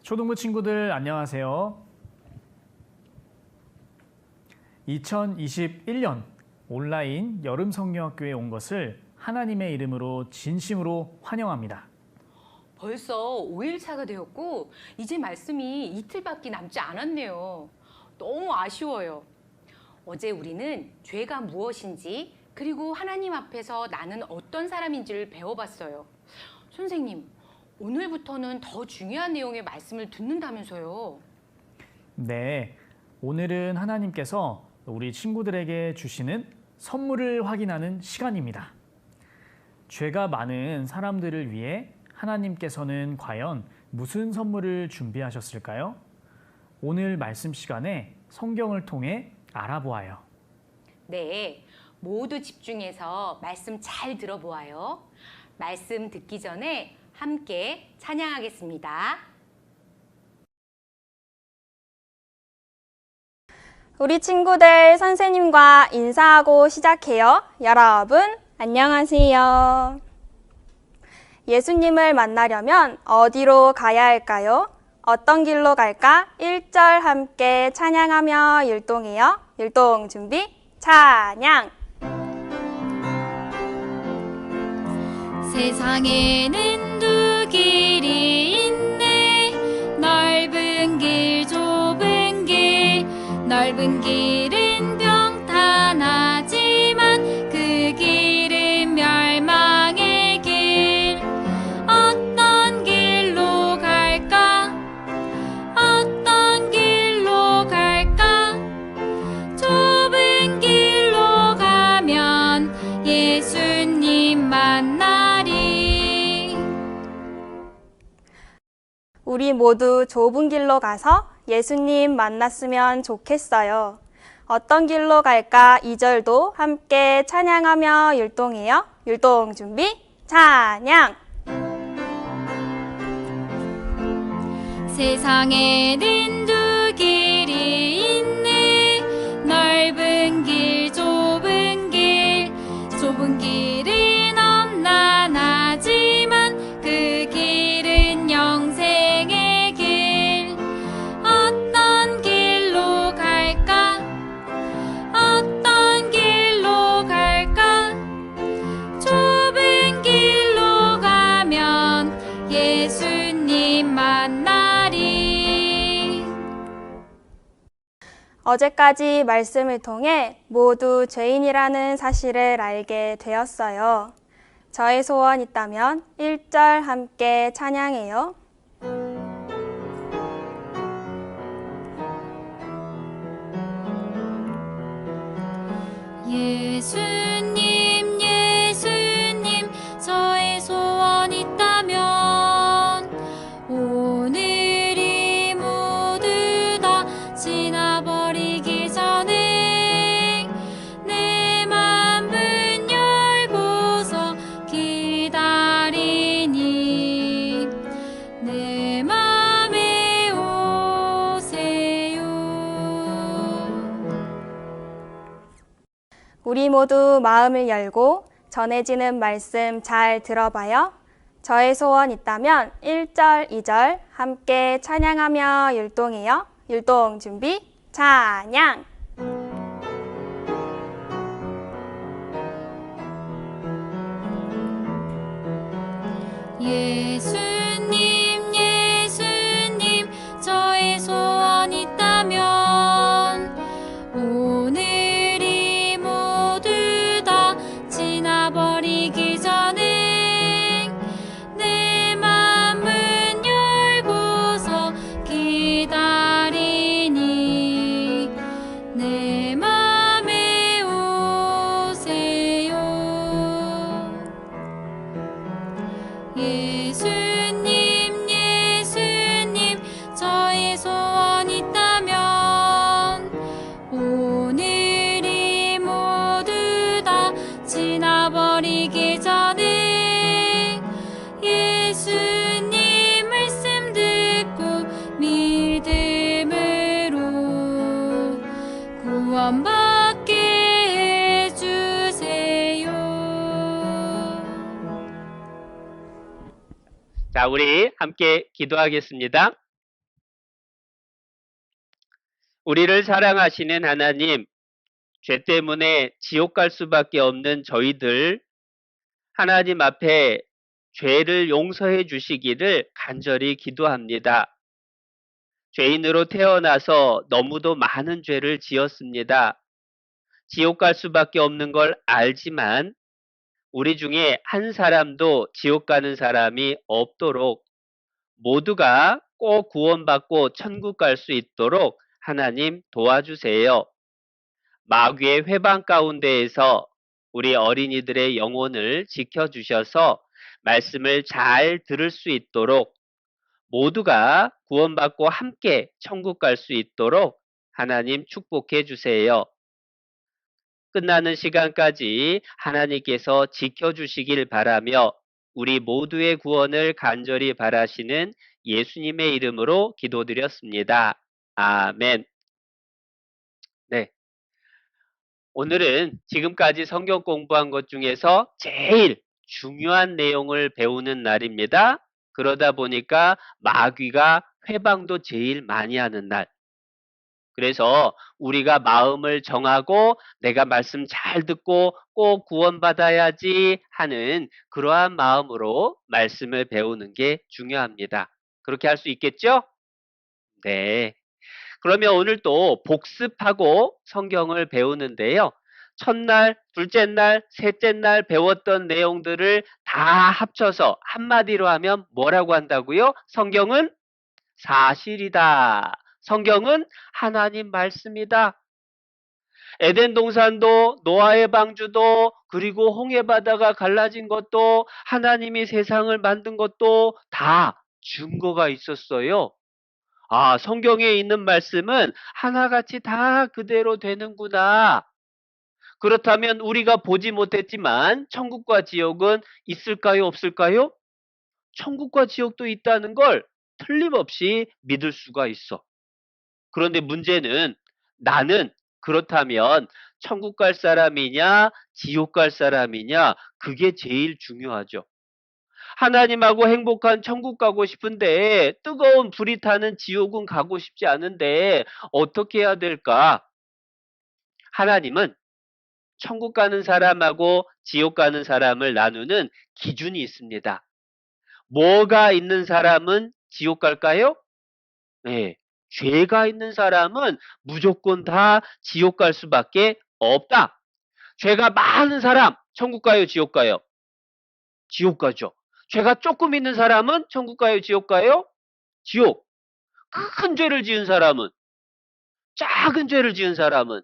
초등부 친구들 안녕하세요. 2021년 온라인 여름 성경학교에 온 것을 하나님의 이름으로 진심으로 환영합니다. 벌써 5일차가 되었고 이제 말씀이 이틀밖에 남지 않았네요. 너무 아쉬워요. 어제 우리는 죄가 무엇인지 그리고 하나님 앞에서 나는 어떤 사람인지를 배워봤어요. 선생님, 오늘부터는 더 중요한 내용의 말씀을 듣는다면서요. 네, 오늘은 하나님께서 우리 친구들에게 주시는 선물을 확인하는 시간입니다. 죄가 많은 사람들을 위해 하나님께서는 과연 무슨 선물을 준비하셨을까요? 오늘 말씀 시간에 성경을 통해 알아보아요. 네, 모두 집중해서 말씀 잘 들어보아요. 말씀 듣기 전에 함께 찬양하겠습니다. 우리 친구들 선생님과 인사하고 시작해요. 여러분, 안녕하세요. 예수님을 만나려면 어디로 가야 할까요? 어떤 길로 갈까? 1절 함께 찬양하며 율동해요. 율동 준비, 찬양! 세상에는 두 길이 있네. 넓은 길, 좁은 길. 넓은 길은 평탄하지만 그 길은 멸망의 길. 어떤 길로 갈까? 어떤 길로 갈까? 좁은 길로 가면 예수님 만나리. 우리 모두 좁은 길로 가서 예수님 만났으면 좋겠어요. 어떤 길로 갈까? 2절도 함께 찬양하며 율동해요. 율동 준비, 찬양! 세상에는 두 길이 있네. 넓은 길, 좁은 길. 좁은 길은 험난하지만 그 길은 영생의 길. 어떤 길로 갈까? 어떤 길로 갈까? 좁은 길로 가면 예수님 만나리. 어제까지 말씀을 통해 모두 죄인이라는 사실을 알게 되었어요. 저의 소원 있다면 1절 함께 찬양해요. 예수님, 예수님, 저의 소원 있다면 오늘이 모두 다 지나버리기 전에 내 맘은 열고서 기다리니 내 맘에 오세요. 우리 모두 마음을 열고 전해지는 말씀 잘 들어봐요. 저의 소원 있다면 1절, 2절 함께 찬양하며 율동해요. 율동 준비, 찬양! 예수님, 예수님, 저의 소원 있다면 오늘이 모두 다 지나버리기 전에 내 맘은 열고서 기다리니 내 맘에 오세요. 예수님, 예수님, 저의 소원 있다면 오늘이 모두 다 지나버리기 전에 예수님 말씀 듣고 믿음으로 구원받게 해주세요. 자, 우리 함께 기도하겠습니다. 우리를 사랑하시는 하나님, 죄 때문에 지옥 갈 수밖에 없는 저희들, 하나님 앞에 죄를 용서해 주시기를 간절히 기도합니다. 죄인으로 태어나서 너무도 많은 죄를 지었습니다. 지옥 갈 수밖에 없는 걸 알지만 우리 중에 한 사람도 지옥 가는 사람이 없도록 모두가 꼭 구원받고 천국 갈 수 있도록 하나님 도와주세요. 마귀의 회방 가운데에서 우리 어린이들의 영혼을 지켜주셔서 말씀을 잘 들을 수 있도록 모두가 구원받고 함께 천국 갈 수 있도록 하나님 축복해 주세요. 끝나는 시간까지 하나님께서 지켜주시길 바라며 우리 모두의 구원을 간절히 바라시는 예수님의 이름으로 기도드렸습니다. 아멘. 네. 오늘은 지금까지 성경 공부한 것 중에서 제일 중요한 내용을 배우는 날입니다. 그러다 보니까 마귀가 회방도 제일 많이 하는 날. 그래서 우리가 마음을 정하고 내가 말씀 잘 듣고 꼭 구원받아야지 하는 그러한 마음으로 말씀을 배우는 게 중요합니다. 그렇게 할 수 있겠죠? 네. 그러면 오늘 또 복습하고 성경을 배우는데요. 첫날, 둘째 날, 셋째 날 배웠던 내용들을 다 합쳐서 한마디로 하면 뭐라고 한다고요? 성경은 사실이다. 성경은 하나님 말씀이다. 에덴 동산도 노아의 방주도 그리고 홍해 바다가 갈라진 것도 하나님이 세상을 만든 것도 다 증거가 있었어요. 아, 성경에 있는 말씀은 하나같이 다 그대로 되는구나. 그렇다면 우리가 보지 못했지만 천국과 지옥은 있을까요, 없을까요? 천국과 지옥도 있다는 걸 틀림없이 믿을 수가 있어. 그런데 문제는 나는 그렇다면 천국 갈 사람이냐, 지옥 갈 사람이냐, 그게 제일 중요하죠. 하나님하고 행복한 천국 가고 싶은데 뜨거운 불이 타는 지옥은 가고 싶지 않은데 어떻게 해야 될까? 하나님은 천국 가는 사람하고 지옥 가는 사람을 나누는 기준이 있습니다. 뭐가 있는 사람은 지옥 갈까요? 네. 죄가 있는 사람은 무조건 다 지옥 갈 수밖에 없다. 죄가 많은 사람 천국 가요, 지옥 가요? 지옥 가죠. 죄가 조금 있는 사람은 천국 가요, 지옥 가요? 지옥. 큰 죄를 지은 사람은, 작은 죄를 지은 사람은,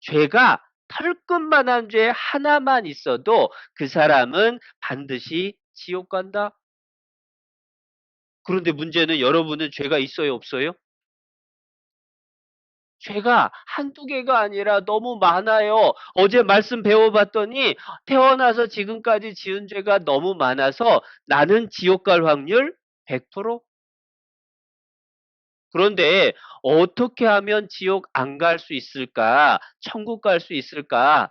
죄가 털끝만한 죄 하나만 있어도 그 사람은 반드시 지옥 간다. 그런데 문제는 여러분은 죄가 있어요, 없어요? 죄가 한두 개가 아니라 너무 많아요. 어제 말씀 배워봤더니 태어나서 지금까지 지은 죄가 너무 많아서 나는 지옥 갈 확률 100%? 그런데 어떻게 하면 지옥 안 갈 수 있을까? 천국 갈 수 있을까?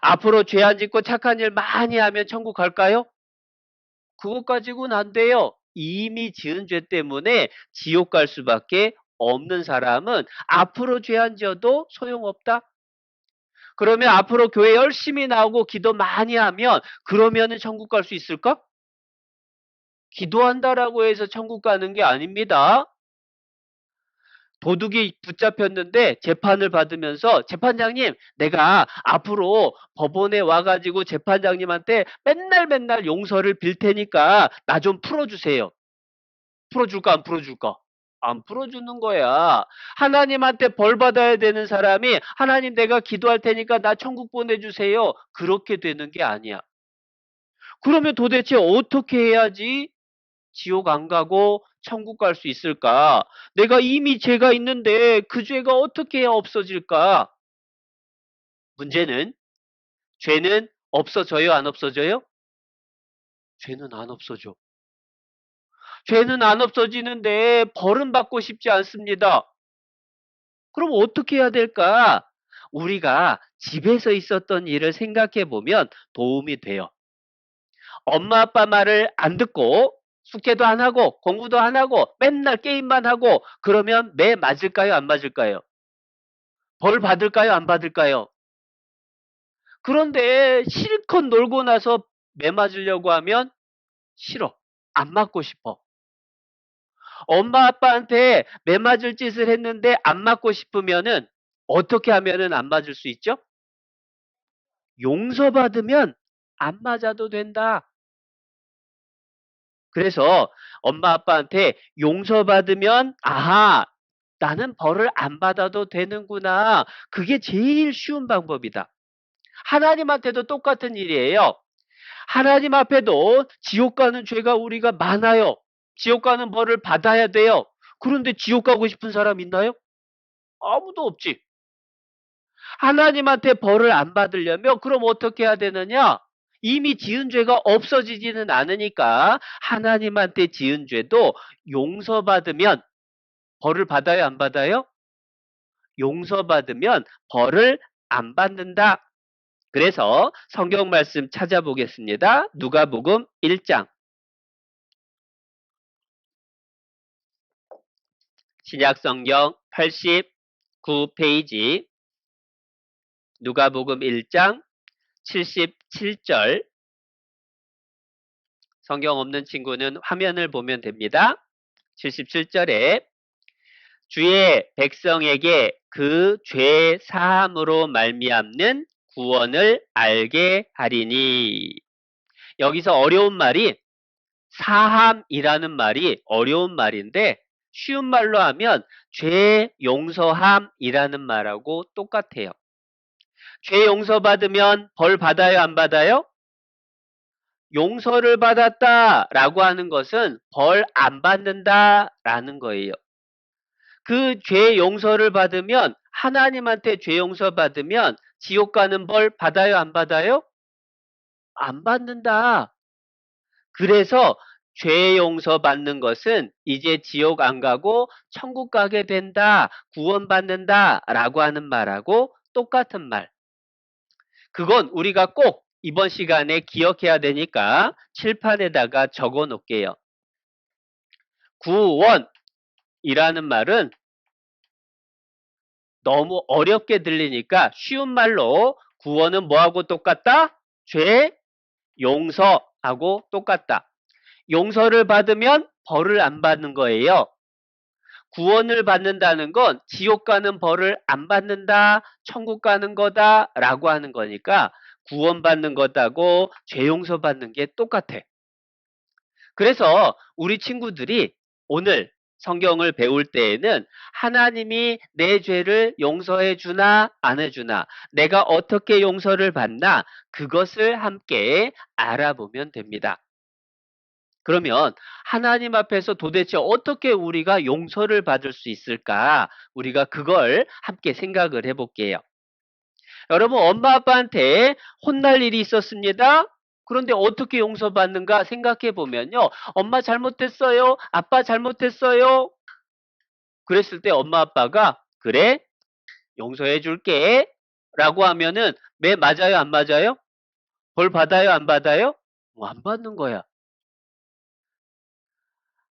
앞으로 죄 안 짓고 착한 일 많이 하면 천국 갈까요? 그것 가지고는 안 돼요. 이미 지은 죄 때문에 지옥 갈 수밖에 없는 사람은 앞으로 죄 안 지어도 소용없다. 그러면 앞으로 교회 열심히 나오고 기도 많이 하면 그러면은 천국 갈 수 있을까? 기도한다라고 해서 천국 가는 게 아닙니다. 도둑이 붙잡혔는데 재판을 받으면서 재판장님, 내가 앞으로 법원에 와가지고 재판장님한테 맨날 용서를 빌 테니까 나 좀 풀어주세요. 풀어줄까, 안 풀어줄까? 안 풀어주는 거야. 하나님한테 벌 받아야 되는 사람이 하나님 내가 기도할 테니까 나 천국 보내주세요. 그렇게 되는 게 아니야. 그러면 도대체 어떻게 해야지 지옥 안 가고 천국 갈 수 있을까? 내가 이미 죄가 있는데 그 죄가 어떻게 해야 없어질까? 문제는 죄는 없어져요, 안 없어져요? 죄는 안 없어져. 죄는 안 없어지는데 벌은 받고 싶지 않습니다. 그럼 어떻게 해야 될까? 우리가 집에서 있었던 일을 생각해 보면 도움이 돼요. 엄마 아빠 말을 안 듣고 숙제도 안 하고 공부도 안 하고 맨날 게임만 하고 그러면 매 맞을까요, 안 맞을까요? 벌 받을까요? 안 받을까요? 그런데 실컷 놀고 나서 매 맞으려고 하면 싫어. 안 맞고 싶어. 엄마 아빠한테 매 맞을 짓을 했는데 안 맞고 싶으면은 어떻게 하면은 안 맞을 수 있죠? 용서받으면 안 맞아도 된다. 그래서 엄마 아빠한테 용서받으면 아하, 나는 벌을 안 받아도 되는구나. 그게 제일 쉬운 방법이다. 하나님한테도 똑같은 일이에요. 하나님 앞에도 지옥 가는 죄가 우리가 많아요. 지옥 가는 벌을 받아야 돼요. 그런데 지옥 가고 싶은 사람 있나요? 아무도 없지. 하나님한테 벌을 안 받으려면 그럼 어떻게 해야 되느냐? 이미 지은 죄가 없어지지는 않으니까 하나님한테 지은 죄도 용서받으면 벌을 받아요, 안 받아요? 용서받으면 벌을 안 받는다. 그래서 성경 말씀 찾아보겠습니다. 누가복음 1장. 신약성경 89페이지. 누가복음 1장 77절. 성경 없는 친구는 화면을 보면 됩니다. 77절에 주의 백성에게 그 죄 사함으로 말미암는 구원을 알게 하리니. 여기서 어려운 말이 사함이라는 말이 어려운 말인데 쉬운 말로 하면 죄 용서함이라는 말하고 똑같아요. 죄 용서받으면 벌 받아요, 안 받아요? 용서를 받았다라고 하는 것은 벌 안 받는다라는 거예요. 그 죄 용서를 받으면 하나님한테 죄 용서 받으면 지옥 가는 벌 받아요, 안 받아요? 안 받는다. 그래서 죄 용서 받는 것은 이제 지옥 안 가고 천국 가게 된다, 구원받는다라고 하는 말하고 똑같은 말. 그건 우리가 꼭 이번 시간에 기억해야 되니까 칠판에다가 적어 놓을게요. 구원이라는 말은 너무 어렵게 들리니까 쉬운 말로 구원은 뭐하고 똑같다? 죄 용서하고 똑같다. 용서를 받으면 벌을 안 받는 거예요. 구원을 받는다는 건 지옥 가는 벌을 안 받는다, 천국 가는 거다 라고 하는 거니까 구원받는 것하고 죄 용서받는 게 똑같아. 그래서 우리 친구들이 오늘 성경을 배울 때에는 하나님이 내 죄를 용서해 주나 안 해주나, 내가 어떻게 용서를 받나, 그것을 함께 알아보면 됩니다. 그러면 하나님 앞에서 도대체 어떻게 우리가 용서를 받을 수 있을까? 우리가 그걸 함께 생각을 해볼게요. 여러분, 엄마 아빠한테 혼날 일이 있었습니다. 그런데 어떻게 용서받는가 생각해 보면요. 엄마 잘못했어요. 아빠 잘못했어요. 그랬을 때 엄마 아빠가 그래? 용서해 줄게. 라고 하면은 매 맞아요, 안 맞아요? 벌 받아요, 안 받아요? 안 받는 거야.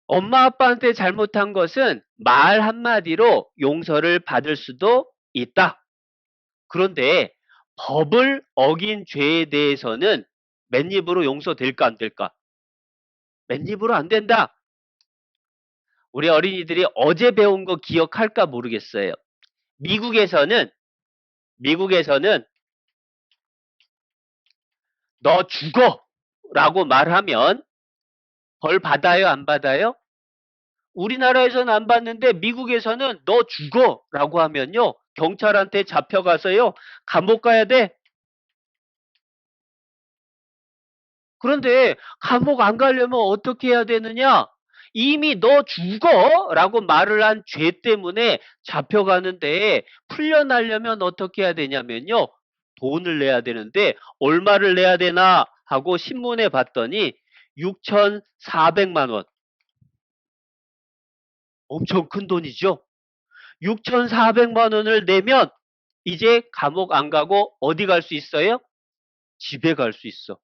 엄마 아빠한테 잘못한 것은 말 한마디로 용서를 받을 수도 있다. 그런데 법을 어긴 죄에 대해서는 맨입으로 용서될까 안 될까? 맨입으로 안 된다. 우리 어린이들이 어제 배운 거 기억할까 모르겠어요. 미국에서는 너 죽어! 라고 말하면 벌 받아요, 안 받아요? 우리나라에서는 안 받는데 미국에서는 너 죽어! 라고 하면요. 경찰한테 잡혀가서요. 감옥 가야 돼. 그런데 감옥 안 가려면 어떻게 해야 되느냐? 이미 너 죽어! 라고 말을 한 죄 때문에 잡혀가는데 풀려나려면 어떻게 해야 되냐면요. 돈을 내야 되는데 얼마를 내야 되나 하고 신문에 봤더니 6,400만 원. 엄청 큰 돈이죠. 6,400만 원을 내면 이제 감옥 안 가고 어디 갈 수 있어요? 집에 갈 수 있어.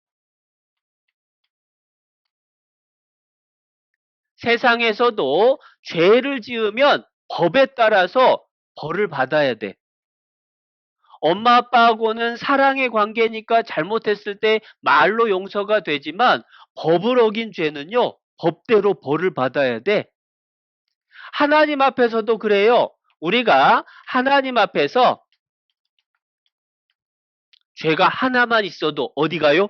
세상에서도 죄를 지으면 법에 따라서 벌을 받아야 돼. 엄마 아빠하고는 사랑의 관계니까 잘못했을 때 말로 용서가 되지만 법을 어긴 죄는요, 법대로 벌을 받아야 돼. 하나님 앞에서도 그래요. 우리가 하나님 앞에서 죄가 하나만 있어도 어디 가요?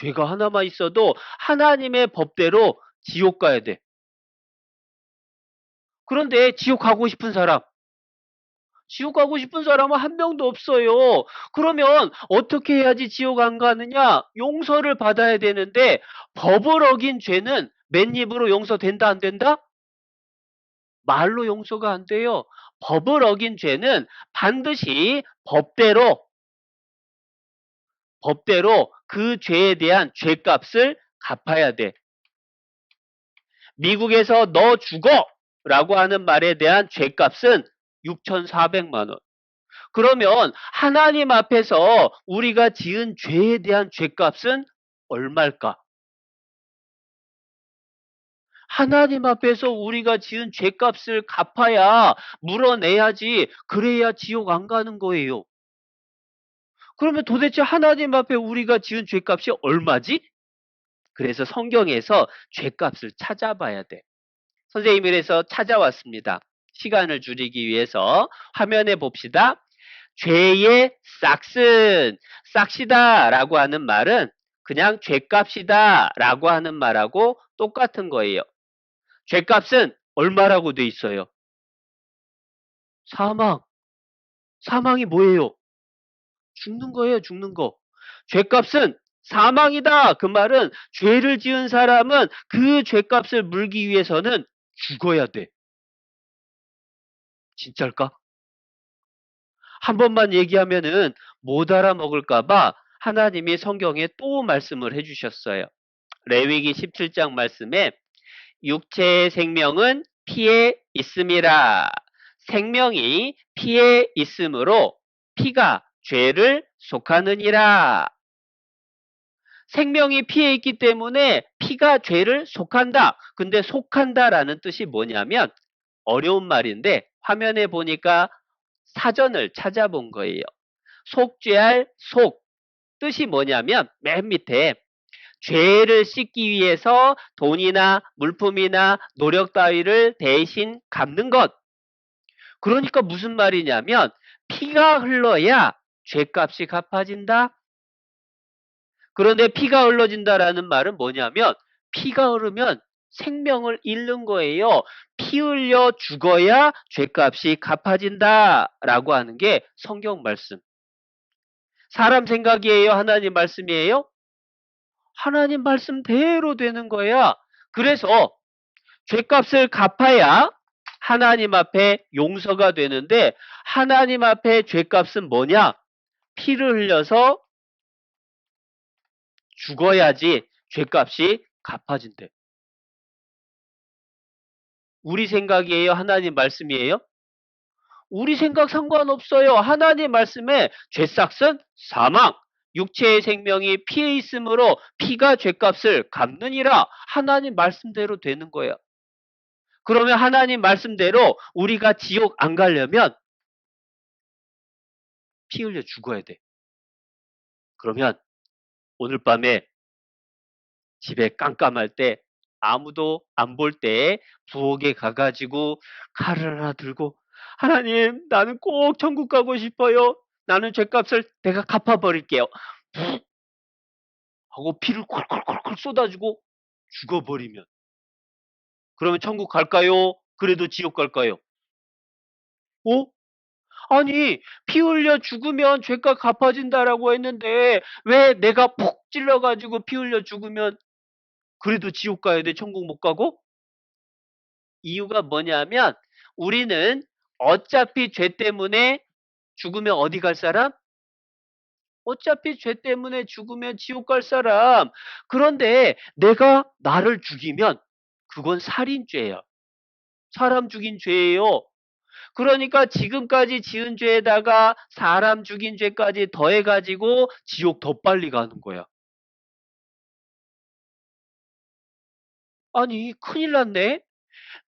죄가 하나만 있어도 하나님의 법대로 지옥 가야 돼. 그런데 지옥 가고 싶은 사람, 지옥 가고 싶은 사람은 한 명도 없어요. 그러면 어떻게 해야지 지옥 안 가느냐? 용서를 받아야 되는데 법을 어긴 죄는 맨입으로 용서된다 안 된다? 말로 용서가 안 돼요. 법을 어긴 죄는 반드시 법대로 그 죄에 대한 죄값을 갚아야 돼. 미국에서 너 죽어! 라고 하는 말에 대한 죄값은 6,400만 원. 그러면 하나님 앞에서 우리가 지은 죄에 대한 죄값은 얼마일까? 하나님 앞에서 우리가 지은 죄값을 갚아야, 물어내야지, 그래야 지옥 안 가는 거예요. 그러면 도대체 하나님 앞에 우리가 지은 죄값이 얼마지? 그래서 성경에서 죄값을 찾아봐야 돼. 선생님이 그래서 찾아왔습니다. 시간을 줄이기 위해서 화면에 봅시다. 죄의 싹슨, 싹시다 라고 하는 말은 그냥 죄값이다 라고 하는 말하고 똑같은 거예요. 죄값은 얼마라고 돼 있어요? 사망. 사망이 뭐예요? 죽는 거예요, 죽는 거. 죄값은 사망이다. 그 말은 죄를 지은 사람은 그 죄값을 물기 위해서는 죽어야 돼. 진짜일까? 한 번만 얘기하면은 못 알아먹을까봐 하나님이 성경에 또 말씀을 해주셨어요. 레위기 17장 말씀에 육체의 생명은 피에 있음이라. 생명이 피에 있으므로 피가 죄를 속하느니라. 생명이 피에 있기 때문에 피가 죄를 속한다. 근데 속한다라는 뜻이 뭐냐면 어려운 말인데 화면에 보니까 사전을 찾아본 거예요. 속죄할 속 뜻이 뭐냐면 맨 밑에 죄를 씻기 위해서 돈이나 물품이나 노력 따위를 대신 갚는 것. 그러니까 무슨 말이냐면 피가 흘러야 죄값이 갚아진다. 그런데 피가 흘러진다라는 말은 뭐냐면 피가 흐르면 생명을 잃는 거예요. 피 흘려 죽어야 죄값이 갚아진다라고 하는 게 성경 말씀. 사람 생각이에요? 하나님 말씀이에요? 하나님 말씀대로 되는 거야. 그래서 죄값을 갚아야 하나님 앞에 용서가 되는데 하나님 앞에 죄값은 뭐냐? 피를 흘려서 죽어야지 죄값이 갚아진대. 우리 생각이에요? 하나님 말씀이에요? 우리 생각 상관없어요. 하나님 말씀에 죄값은 사망, 육체의 생명이 피에 있으므로 피가 죄값을 갚느니라. 하나님 말씀대로 되는 거야. 그러면 하나님 말씀대로 우리가 지옥 안 가려면 피 흘려 죽어야 돼. 그러면 오늘 밤에 집에 깜깜할 때 아무도 안 볼 때 부엌에 가가지고 칼을 하나 들고 하나님 나는 꼭 천국 가고 싶어요. 나는 죄값을 내가 갚아버릴게요. 하고 피를 콜콜콜콜 쏟아주고 죽어버리면 그러면 천국 갈까요? 그래도 지옥 갈까요? 어? 아니 피 흘려 죽으면 죄값 갚아진다라고 했는데 왜 내가 폭 찔러가지고 피 흘려 죽으면 그래도 지옥 가야 돼? 천국 못 가고? 이유가 뭐냐면 우리는 어차피 죄 때문에 죽으면 어디 갈 사람? 어차피 죄 때문에 죽으면 지옥 갈 사람. 그런데 내가 나를 죽이면 그건 살인죄야. 사람 죽인 죄예요. 그러니까 지금까지 지은 죄에다가 사람 죽인 죄까지 더해가지고 지옥 더 빨리 가는 거야. 아니 큰일 났네.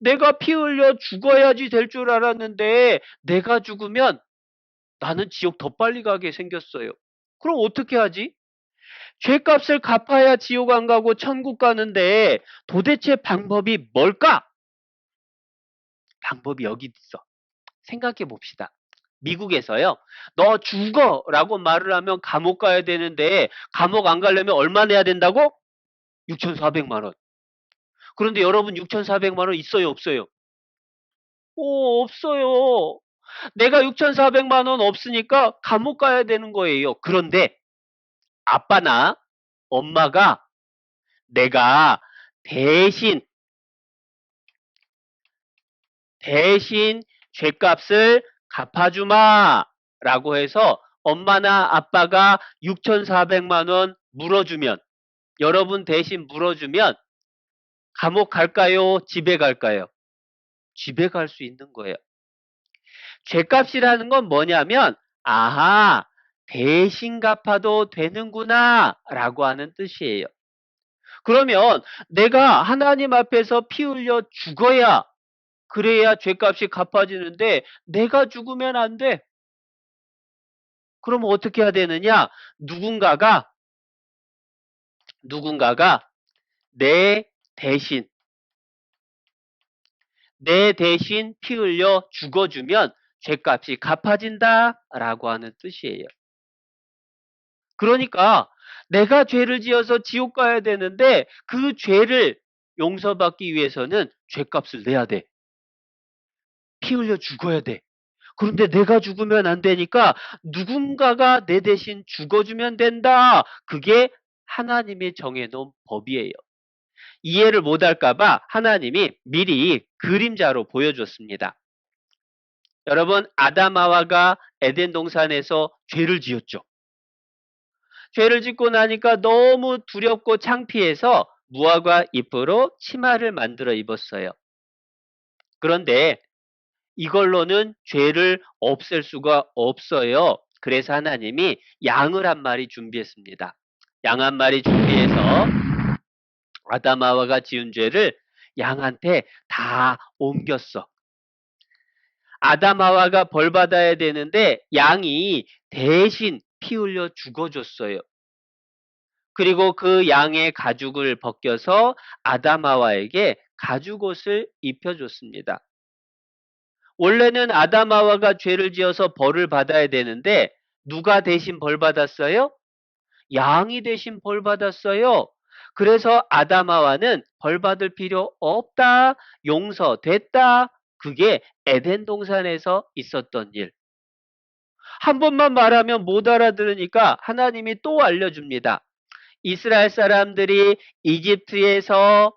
내가 피 흘려 죽어야지 될 줄 알았는데 내가 죽으면 나는 지옥 더 빨리 가게 생겼어요. 그럼 어떻게 하지? 죄값을 갚아야 지옥 안 가고 천국 가는데 도대체 방법이 뭘까? 방법이 여기 있어. 생각해 봅시다. 미국에서요, 너 죽어라고 말을 하면 감옥 가야 되는데 감옥 안 가려면 얼마 내야 된다고? 6,400만 원. 그런데 여러분 6,400만 원 있어요, 없어요? 오, 없어요. 내가 6,400만 원 없으니까 감옥 가야 되는 거예요. 그런데 아빠나 엄마가 내가 대신 죄값을 갚아주마 라고 해서 엄마나 아빠가 6,400만 원 물어주면, 여러분 대신 물어주면 감옥 갈까요? 집에 갈까요? 집에 갈 수 있는 거예요. 죄값이라는 건 뭐냐면, 아하, 대신 갚아도 되는구나 라고 하는 뜻이에요. 그러면 내가 하나님 앞에서 피 흘려 죽어야, 그래야 죄값이 갚아지는데 내가 죽으면 안 돼. 그럼 어떻게 해야 되느냐? 누군가가 내 대신 피 흘려 죽어주면 죄값이 갚아진다라고 하는 뜻이에요. 그러니까 내가 죄를 지어서 지옥 가야 되는데 그 죄를 용서받기 위해서는 죄값을 내야 돼. 피 흘려 죽어야 돼. 그런데 내가 죽으면 안 되니까 누군가가 내 대신 죽어주면 된다. 그게 하나님이 정해놓은 법이에요. 이해를 못할까봐 하나님이 미리 그림자로 보여줬습니다. 여러분, 아담하와가 에덴 동산에서 죄를 지었죠. 죄를 짓고 나니까 너무 두렵고 창피해서 무화과 잎으로 치마를 만들어 입었어요. 그런데 이걸로는 죄를 없앨 수가 없어요. 그래서 하나님이 양을 한 마리 준비했습니다. 양 한 마리 준비해서 아담하와가 지은 죄를 양한테 다 옮겼어. 아담하와가 벌 받아야 되는데 양이 대신 피 흘려 죽어줬어요. 그리고 그 양의 가죽을 벗겨서 아담하와에게 가죽옷을 입혀줬습니다. 원래는 아담하와가 죄를 지어서 벌을 받아야 되는데 누가 대신 벌 받았어요? 양이 대신 벌 받았어요. 그래서 아담하와는 벌 받을 필요 없다, 용서됐다. 그게 에덴 동산에서 있었던 일. 한 번만 말하면 못 알아들으니까 하나님이 또 알려줍니다. 이스라엘 사람들이 이집트에서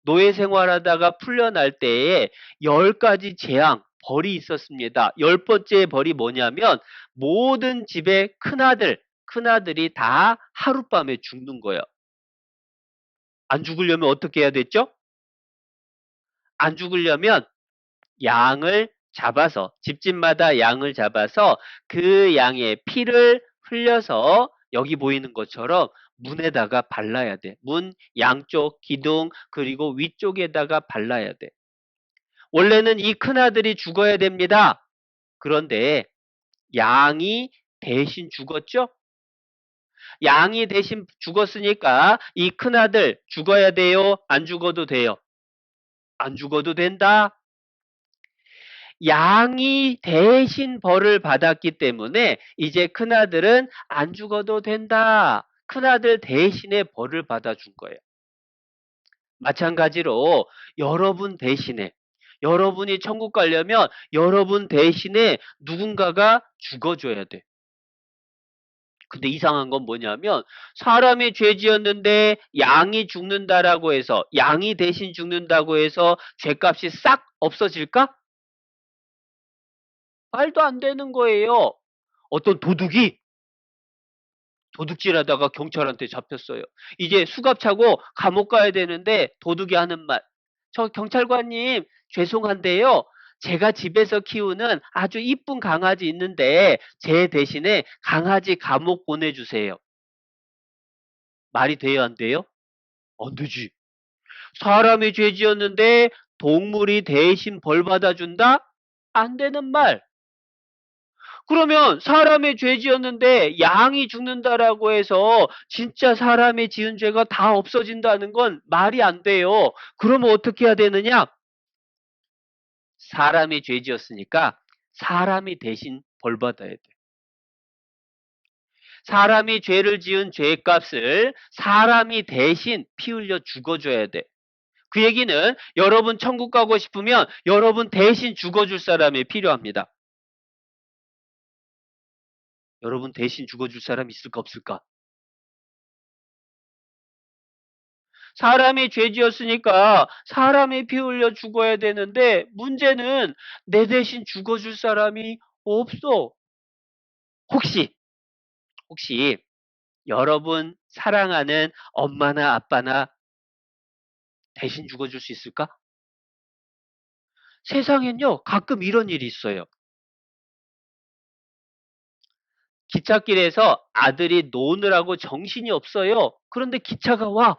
노예 생활하다가 풀려날 때에 10가지 재앙, 벌이 있었습니다. 10번째 벌이 뭐냐면 모든 집의 큰아들이 다 하룻밤에 죽는 거예요. 안 죽으려면 어떻게 해야 됐죠? 안 죽으려면 양을 잡아서, 집집마다 양을 잡아서 그 양의 피를 흘려서 여기 보이는 것처럼 문에다가 발라야 돼. 문 양쪽, 기둥, 그리고 위쪽에다가 발라야 돼. 원래는 이 큰아들이 죽어야 됩니다. 그런데 양이 대신 죽었죠? 양이 대신 죽었으니까 이 큰아들 죽어야 돼요? 안 죽어도 돼요? 안 죽어도 된다? 양이 대신 벌을 받았기 때문에 이제 큰아들은 안 죽어도 된다. 큰아들 대신에 벌을 받아준 거예요. 마찬가지로 여러분 대신에, 여러분이 천국 가려면 여러분 대신에 누군가가 죽어줘야 돼. 근데 이상한 건 뭐냐면 사람이 죄 지었는데 양이 죽는다라고 해서, 양이 대신 죽는다고 해서 죄값이 싹 없어질까? 말도 안 되는 거예요. 어떤 도둑질하다가 경찰한테 잡혔어요. 이제 수갑 차고 감옥 가야 되는데 도둑이 하는 말. 저 경찰관님, 죄송한데요. 제가 집에서 키우는 아주 이쁜 강아지 있는데 제 대신에 강아지 감옥 보내주세요. 말이 돼요, 안 돼요? 안 되지. 사람이 죄 지었는데 동물이 대신 벌 받아준다? 안 되는 말. 그러면 사람의 죄 지었는데 양이 죽는다라고 해서 진짜 사람의 지은 죄가 다 없어진다는 건 말이 안 돼요. 그러면 어떻게 해야 되느냐? 사람이 죄 지었으니까 사람이 대신 벌 받아야 돼. 사람이 죄를 지은 죄값을 사람이 대신 피 흘려 죽어줘야 돼. 그 얘기는 여러분 천국 가고 싶으면 여러분 대신 죽어줄 사람이 필요합니다. 여러분 대신 죽어줄 사람 있을까 없을까? 사람이 죄 지었으니까 사람이 피 흘려 죽어야 되는데 문제는 내 대신 죽어줄 사람이 없어. 혹시 여러분 사랑하는 엄마나 아빠나 대신 죽어줄 수 있을까? 세상엔요, 가끔 이런 일이 있어요. 기찻길에서 아들이 노느라고 정신이 없어요. 그런데 기차가 와.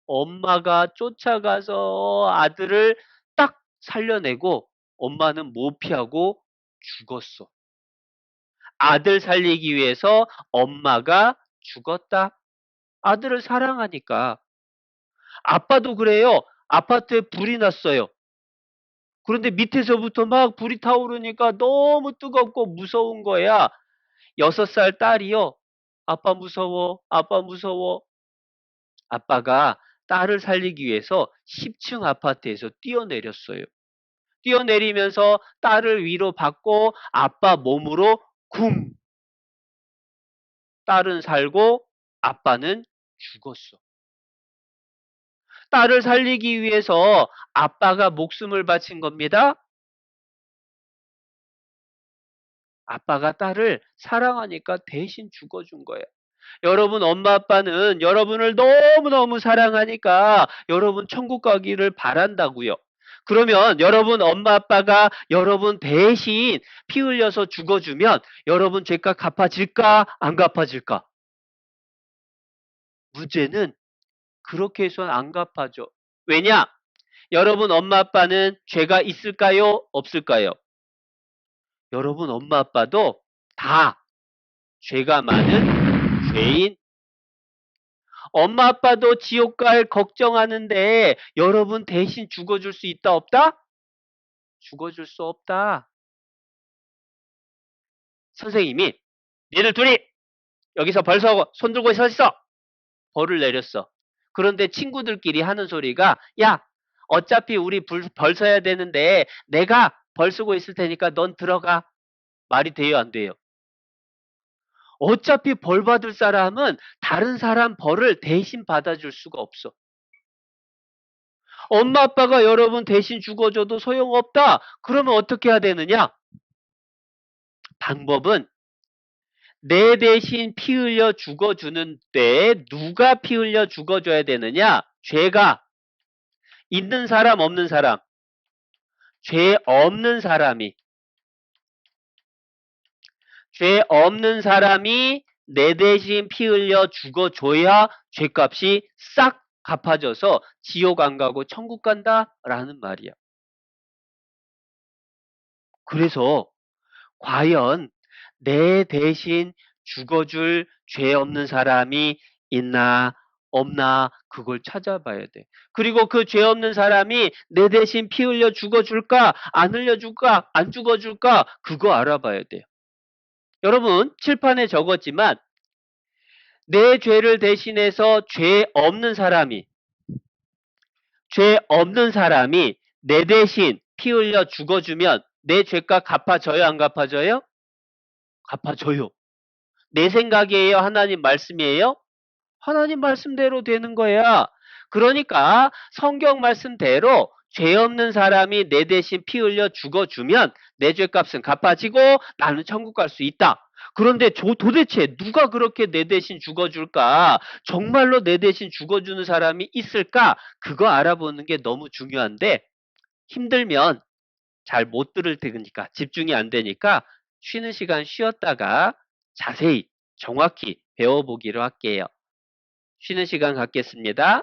엄마가 쫓아가서 아들을 딱 살려내고 엄마는 못 피하고 죽었어. 아들 살리기 위해서 엄마가 죽었다. 아들을 사랑하니까. 아빠도 그래요. 아파트에 불이 났어요. 그런데 밑에서부터 막 불이 타오르니까 너무 뜨겁고 무서운 거야. 6살 딸이요. 아빠 무서워. 아빠 무서워. 아빠가 딸을 살리기 위해서 10층 아파트에서 뛰어내렸어요. 뛰어내리면서 딸을 위로 받고 아빠 몸으로 쿵! 딸은 살고 아빠는 죽었어. 딸을 살리기 위해서 아빠가 목숨을 바친 겁니다. 아빠가 딸을 사랑하니까 대신 죽어준 거예요. 여러분 엄마 아빠는 여러분을 너무너무 사랑하니까 여러분 천국 가기를 바란다고요. 그러면 여러분 엄마 아빠가 여러분 대신 피 흘려서 죽어주면 여러분 죄값 갚아질까 안 갚아질까? 문제는 그렇게 해서는 안 갚아져. 왜냐? 여러분 엄마 아빠는 죄가 있을까요? 없을까요? 여러분 엄마 아빠도 다 죄가 많은 죄인. 엄마 아빠도 지옥 갈 걱정하는데 여러분 대신 죽어줄 수 있다 없다? 죽어줄 수 없다. 선생님이 얘들 둘이 여기서 벌써 손 들고 서 있어. 벌을 내렸어. 그런데 친구들끼리 하는 소리가 야 어차피 우리 벌 서야 되는데 내가 벌 쓰고 있을 테니까 넌 들어가. 말이 돼요 안 돼요? 어차피 벌 받을 사람은 다른 사람 벌을 대신 받아줄 수가 없어. 엄마 아빠가 여러분 대신 죽어줘도 소용없다. 그러면 어떻게 해야 되느냐? 방법은 내 대신 피 흘려 죽어주는 때 누가 피 흘려 죽어줘야 되느냐? 죄가 있는 사람 없는 사람. 죄 없는 사람이 내 대신 피 흘려 죽어줘야 죄값이 싹 갚아져서 지옥 안 가고 천국 간다라는 말이야. 그래서 과연 내 대신 죽어줄 죄 없는 사람이 있나 없나 그걸 찾아봐야 돼. 그리고 그 죄 없는 사람이 내 대신 피 흘려 죽어줄까 안 흘려줄까 안 죽어줄까 그거 알아봐야 돼요. 여러분 칠판에 적었지만 내 죄를 대신해서 죄 없는 사람이 내 대신 피 흘려 죽어주면 내 죄값 갚아져요 안 갚아져요? 갚아줘요. 내 생각이에요? 하나님 말씀이에요? 하나님 말씀대로 되는 거야. 그러니까 성경 말씀대로 죄 없는 사람이 내 대신 피 흘려 죽어주면 내 죄값은 갚아지고 나는 천국 갈 수 있다. 그런데 도대체 누가 그렇게 내 대신 죽어줄까? 정말로 내 대신 죽어주는 사람이 있을까? 그거 알아보는 게 너무 중요한데 힘들면 잘 못 들을 테니까 집중이 안 되니까 쉬는 시간 쉬었다가 자세히 정확히 배워보기로 할게요. 쉬는 시간 갖겠습니다.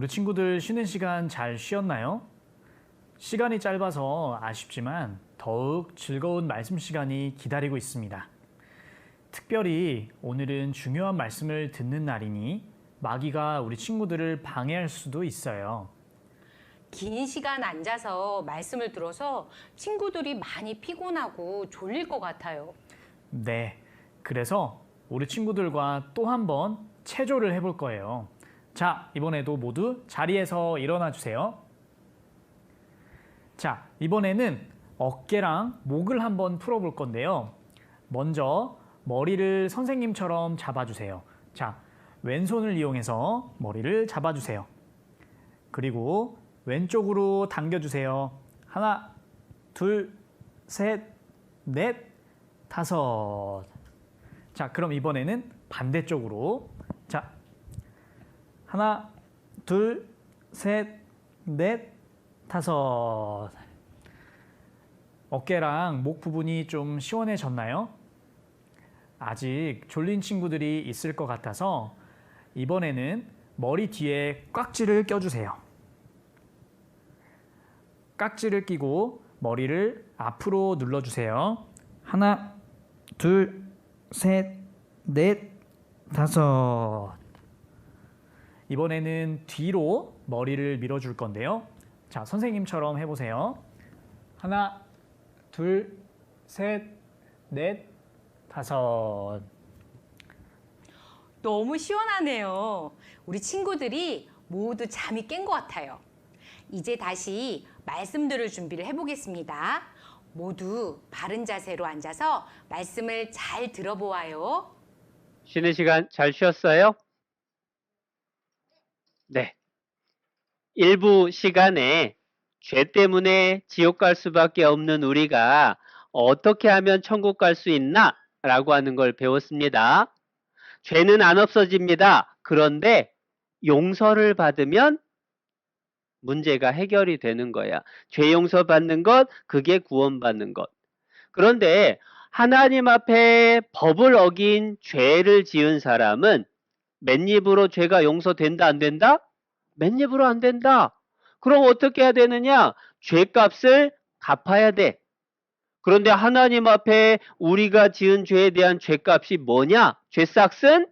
우리 친구들 쉬는 시간 잘 쉬었나요? 시간이 짧아서 아쉽지만 더욱 즐거운 말씀 시간이 기다리고 있습니다. 특별히 오늘은 중요한 말씀을 듣는 날이니 마귀가 우리 친구들을 방해할 수도 있어요. 긴 시간 앉아서 말씀을 들어서 친구들이 많이 피곤하고 졸릴 것 같아요. 네, 그래서 우리 친구들과 또 한 번 체조를 해볼 거예요. 자, 이번에도 모두 자리에서 일어나 주세요. 자, 이번에는 어깨랑 목을 한번 풀어볼 건데요. 먼저 머리를 선생님처럼 잡아주세요. 자, 왼손을 이용해서 머리를 잡아주세요. 그리고 왼쪽으로 당겨주세요. 하나, 둘, 셋, 넷, 다섯. 자, 그럼 이번에는 반대쪽으로. 자, 하나, 둘, 셋, 넷, 다섯. 어깨랑 목 부분이 좀 시원해졌나요? 아직 졸린 친구들이 있을 것 같아서 이번에는 머리 뒤에 꽉지를 껴주세요. 깍지를 끼고 머리를 앞으로 눌러주세요. 하나, 둘, 셋, 넷, 다섯. 이번에는 뒤로 머리를 밀어줄 건데요. 자, 선생님처럼 해보세요. 하나, 둘, 셋, 넷, 다섯. 너무 시원하네요. 우리 친구들이 모두 잠이 깬 것 같아요. 이제 다시 말씀 들을 준비를 해보겠습니다. 모두 바른 자세로 앉아서 말씀을 잘 들어보아요. 쉬는 시간 잘 쉬었어요? 네. 일부 시간에 죄 때문에 지옥 갈 수밖에 없는 우리가 어떻게 하면 천국 갈 수 있나? 라고 하는 걸 배웠습니다. 죄는 안 없어집니다. 그런데 용서를 받으면 문제가 해결이 되는 거야. 죄 용서 받는 것, 그게 구원받는 것. 그런데 하나님 앞에 법을 어긴 죄를 지은 사람은 맨입으로 죄가 용서된다, 안 된다? 맨입으로 안 된다. 그럼 어떻게 해야 되느냐? 죄값을 갚아야 돼. 그런데 하나님 앞에 우리가 지은 죄에 대한 죄값이 뭐냐? 죄삭은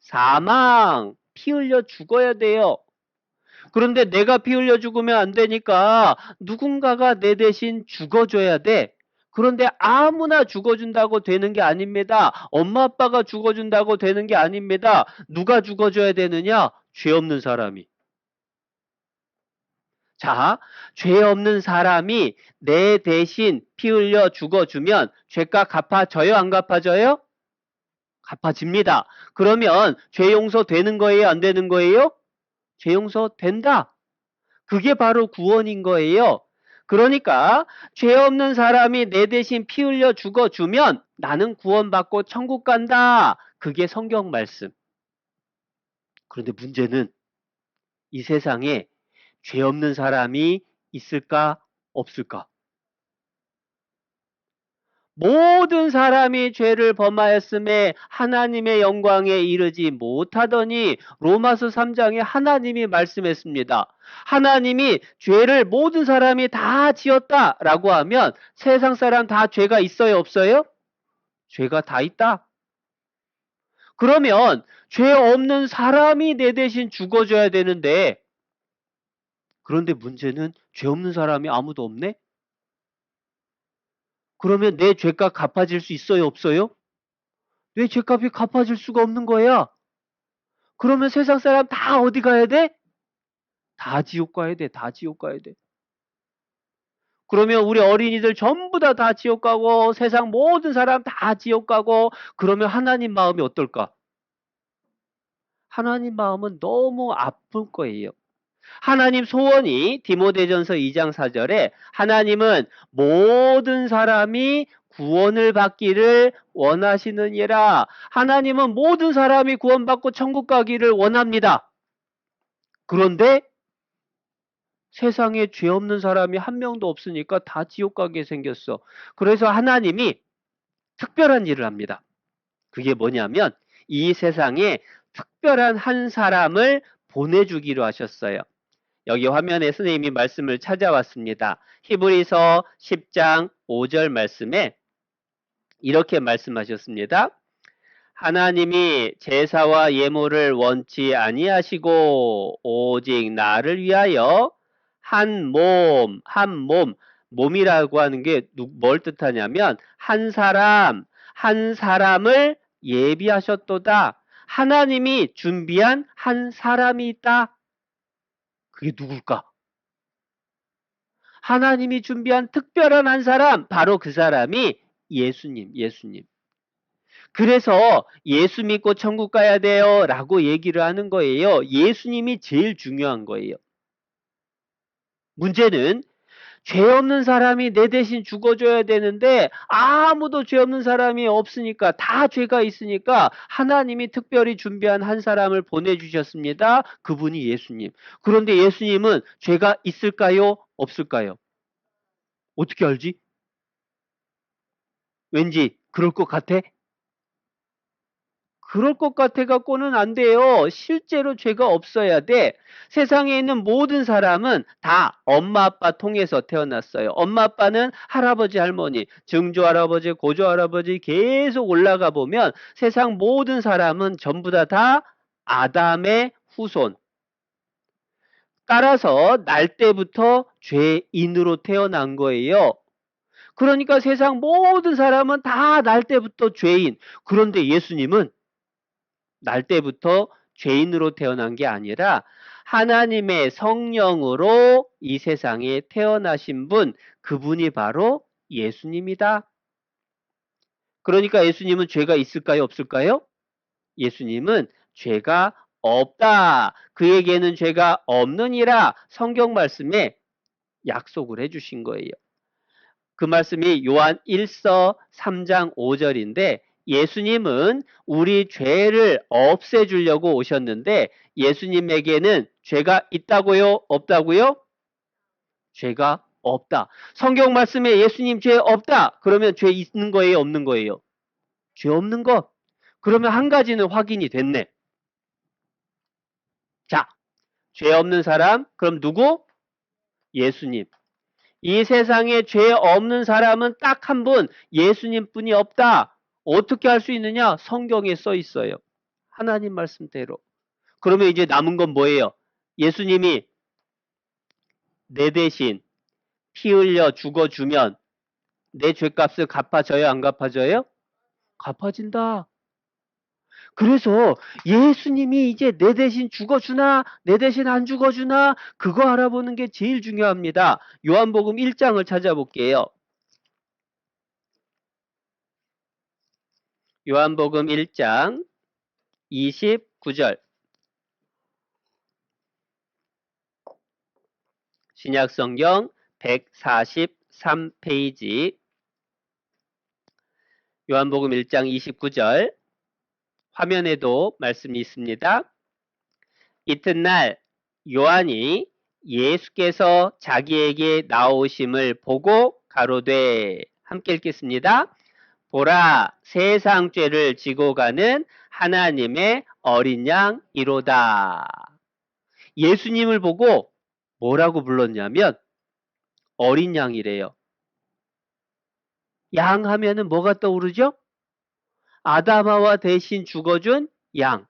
사망, 피 흘려 죽어야 돼요. 그런데 내가 피 흘려 죽으면 안 되니까 누군가가 내 대신 죽어줘야 돼. 그런데 아무나 죽어준다고 되는 게 아닙니다. 엄마 아빠가 죽어준다고 되는 게 아닙니다. 누가 죽어줘야 되느냐? 죄 없는 사람이. 자, 죄 없는 사람이 내 대신 피 흘려 죽어주면 죄값 갚아져요? 안 갚아져요? 갚아집니다. 그러면 죄 용서 되는 거예요? 안 되는 거예요? 죄 용서 된다. 그게 바로 구원인 거예요. 그러니까 죄 없는 사람이 내 대신 피 흘려 죽어주면 나는 구원받고 천국 간다. 그게 성경 말씀. 그런데 문제는 이 세상에 죄 없는 사람이 있을까 없을까? 모든 사람이 죄를 범하였음에 하나님의 영광에 이르지 못하더니 로마서 3장에 하나님이 말씀했습니다. 하나님이 죄를 모든 사람이 다 지었다라고 하면 세상 사람 다 죄가 있어요, 없어요? 죄가 다 있다. 그러면 죄 없는 사람이 내 대신 죽어줘야 되는데, 그런데 문제는 죄 없는 사람이 아무도 없네? 그러면 내 죄값 갚아질 수 있어요, 없어요? 내 죄값이 갚아질 수가 없는 거야. 그러면 세상 사람 다 어디 가야 돼? 다 지옥 가야 돼. 다 지옥 가야 돼. 그러면 우리 어린이들 전부 다 지옥 가고 세상 모든 사람 다 지옥 가고, 그러면 하나님 마음이 어떨까? 하나님 마음은 너무 아플 거예요. 하나님 소원이 디모데전서 2장 4절에 하나님은 모든 사람이 구원을 받기를 원하시느니라. 하나님은 모든 사람이 구원받고 천국 가기를 원합니다. 그런데 세상에 죄 없는 사람이 한 명도 없으니까 다 지옥 가게 생겼어. 그래서 하나님이 특별한 일을 합니다. 그게 뭐냐면 이 세상에 특별한 한 사람을 보내주기로 하셨어요. 여기 화면에 선생님이 말씀을 찾아왔습니다. 히브리서 10장 5절 말씀에 이렇게 말씀하셨습니다. 하나님이 제사와 예물을 원치 아니하시고 오직 나를 위하여 한 몸, 몸이라고 하는 게 뭘 뜻하냐면 한 사람을 예비하셨도다. 하나님이 준비한 한 사람이 있다. 그게 누굴까? 하나님이 준비한 특별한 한 사람, 바로 그 사람이 예수님. 그래서 예수 믿고 천국 가야 돼요 라고 얘기를 하는 거예요. 예수님이 제일 중요한 거예요. 문제는 죄 없는 사람이 내 대신 죽어줘야 되는데 아무도 죄 없는 사람이 없으니까, 다 죄가 있으니까 하나님이 특별히 준비한 한 사람을 보내주셨습니다. 그분이 예수님. 그런데 예수님은 죄가 있을까요? 없을까요? 어떻게 알지? 왠지 그럴 것 같아? 그럴 것 같아 갖고는 안 돼요. 실제로 죄가 없어야 돼. 세상에 있는 모든 사람은 다 엄마 아빠 통해서 태어났어요. 엄마 아빠는 할아버지 할머니, 증조 할아버지, 고조 할아버지 계속 올라가 보면 세상 모든 사람은 전부 다 아담의 후손. 따라서 날 때부터 죄인으로 태어난 거예요. 그러니까 세상 모든 사람은 다 날 때부터 죄인. 그런데 예수님은 날 때부터 죄인으로 태어난 게 아니라 하나님의 성령으로 이 세상에 태어나신 분, 그분이 바로 예수님이다. 그러니까 예수님은 죄가 있을까요? 없을까요? 예수님은 죄가 없다. 그에게는 죄가 없느니라 성경 말씀에 약속을 해주신 거예요. 그 말씀이 요한 1서 3장 5절인데 예수님은 우리 죄를 없애주려고 오셨는데 예수님에게는 죄가 있다고요? 없다고요? 죄가 없다. 성경 말씀에 예수님 죄 없다. 그러면 죄 있는 거예요? 없는 거예요? 죄 없는 것. 그러면 한 가지는 확인이 됐네. 자, 죄 없는 사람, 그럼 누구? 예수님. 이 세상에 죄 없는 사람은 딱 한 분, 예수님뿐이 없다. 어떻게 할 수 있느냐? 성경에 써 있어요. 하나님 말씀대로. 그러면 이제 남은 건 뭐예요? 예수님이 내 대신 피 흘려 죽어주면 내 죄값을 갚아져요? 안 갚아져요? 갚아진다. 그래서 예수님이 이제 내 대신 죽어주나 내 대신 안 죽어주나 그거 알아보는 게 제일 중요합니다. 요한복음 1장을 찾아볼게요. 요한복음 1장 29절. 신약성경 143페이지. 요한복음 1장 29절. 화면에도 말씀이 있습니다. 이튿날 요한이 예수께서 자기에게 나오심을 보고 가로되, 함께 읽겠습니다. 보라, 세상 죄를 지고 가는 하나님의 어린 양이로다. 예수님을 보고 뭐라고 불렀냐면 어린 양이래요. 양 하면은 뭐가 떠오르죠? 아담아와 대신 죽어준 양.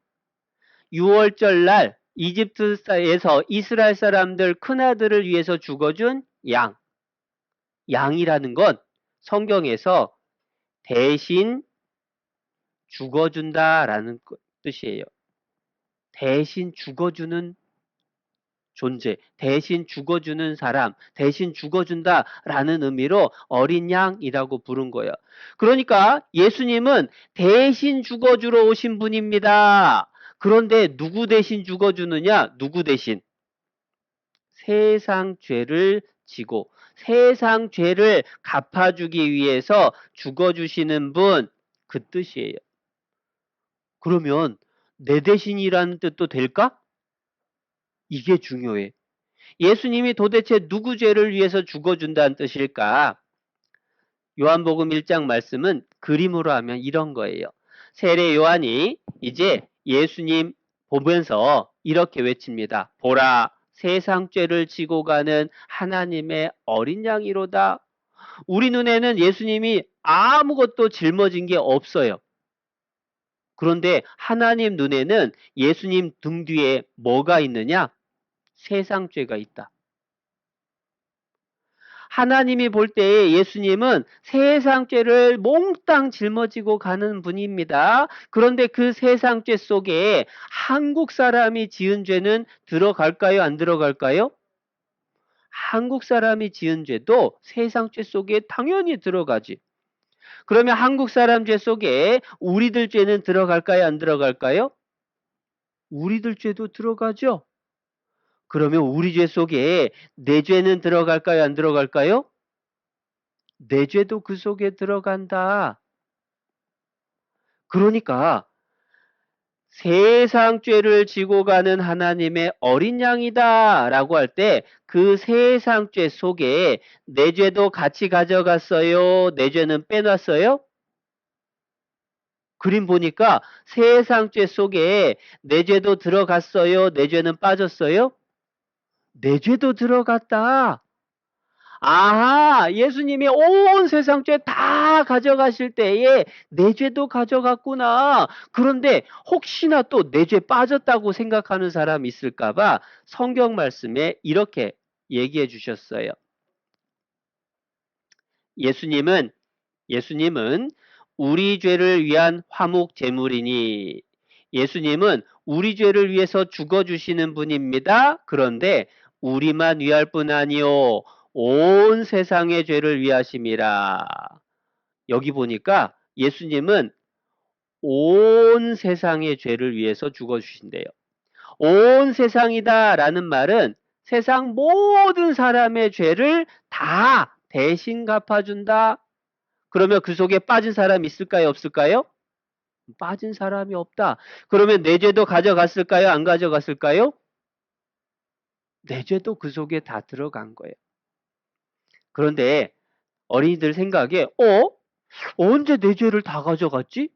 6월절 날 이집트에서 이스라엘 사람들 큰아들을 위해서 죽어준 양. 양이라는 건 성경에서 대신 죽어준다라는 뜻이에요. 대신 죽어주는 존재, 대신 죽어주는 사람, 대신 죽어준다라는 의미로 어린 양이라고 부른 거예요. 그러니까 예수님은 대신 죽어주러 오신 분입니다. 그런데 누구 대신 죽어주느냐? 누구 대신? 세상 죄를 지고 세상 죄를 갚아주기 위해서 죽어주시는 분, 그 뜻이에요. 그러면 내 대신이라는 뜻도 될까? 이게 중요해. 예수님이 도대체 누구 죄를 위해서 죽어준다는 뜻일까? 요한복음 1장 말씀은 그림으로 하면 이런 거예요. 세례 요한이 이제 예수님 보면서 이렇게 외칩니다. 보라, 세상 죄를 지고 가는 하나님의 어린 양이로다. 우리 눈에는 예수님이 아무것도 짊어진 게 없어요. 그런데 하나님 눈에는 예수님 등 뒤에 뭐가 있느냐? 세상 죄가 있다. 하나님이 볼 때에 예수님은 세상 죄를 몽땅 짊어지고 가는 분입니다. 그런데 그 세상 죄 속에 한국 사람이 지은 죄는 들어갈까요? 안 들어갈까요? 한국 사람이 지은 죄도 세상 죄 속에 당연히 들어가지. 그러면 한국 사람 죄 속에 우리들 죄는 들어갈까요? 안 들어갈까요? 우리들 죄도 들어가죠. 그러면 우리 죄 속에 내 죄는 들어갈까요? 안 들어갈까요? 내 죄도 그 속에 들어간다. 그러니까 세상 죄를 지고 가는 하나님의 어린 양이다 라고 할 때 그 세상 죄 속에 내 죄도 같이 가져갔어요? 내 죄는 빼놨어요? 그림 보니까 세상 죄 속에 내 죄도 들어갔어요? 내 죄는 빠졌어요? 내 죄도 들어갔다. 아하, 예수님이 온 세상 죄 다 가져가실 때에 내 죄도 가져갔구나. 그런데 혹시나 또 내 죄 빠졌다고 생각하는 사람 있을까봐 성경 말씀에 이렇게 얘기해 주셨어요. 예수님은 우리 죄를 위한 화목 제물이니, 예수님은 우리 죄를 위해서 죽어주시는 분입니다. 그런데 우리만 위할 뿐 아니요 온 세상의 죄를 위하심이라. 여기 보니까 예수님은 온 세상의 죄를 위해서 죽어주신대요. 온 세상이다 라는 말은 세상 모든 사람의 죄를 다 대신 갚아준다. 그러면 그 속에 빠진 사람이 있을까요? 없을까요? 빠진 사람이 없다. 그러면 내 죄도 가져갔을까요? 안 가져갔을까요? 내 죄도 그 속에 다 들어간 거예요. 그런데 어린이들 생각에 언제 내 죄를 다 가져갔지?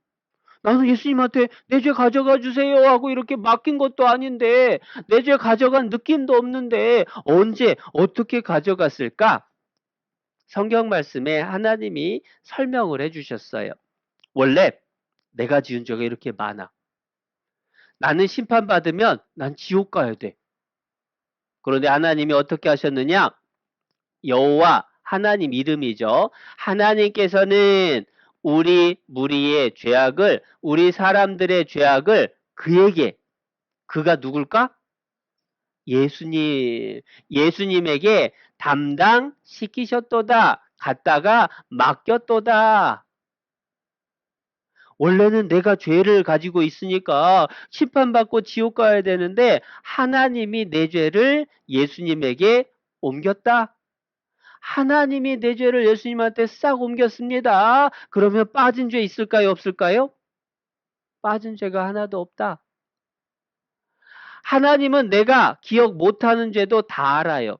나는 예수님한테 내 죄 가져가 주세요 하고 이렇게 맡긴 것도 아닌데 내 죄 가져간 느낌도 없는데 언제 어떻게 가져갔을까? 성경 말씀에 하나님이 설명을 해주셨어요. 원래 내가 지은 죄가 이렇게 많아. 나는 심판받으면 난 지옥 가야 돼. 그런데 하나님이 어떻게 하셨느냐? 여호와 하나님 이름이죠. 하나님께서는 우리 무리의 죄악을, 우리 사람들의 죄악을 그에게, 그가 누굴까? 예수님에게 담당시키셨도다. 갖다가 맡겼도다. 원래는 내가 죄를 가지고 있으니까 심판받고 지옥 가야 되는데 하나님이 내 죄를 예수님에게 옮겼다. 하나님이 내 죄를 예수님한테 싹 옮겼습니다. 그러면 빠진 죄 있을까요? 없을까요? 빠진 죄가 하나도 없다. 하나님은 내가 기억 못하는 죄도 다 알아요.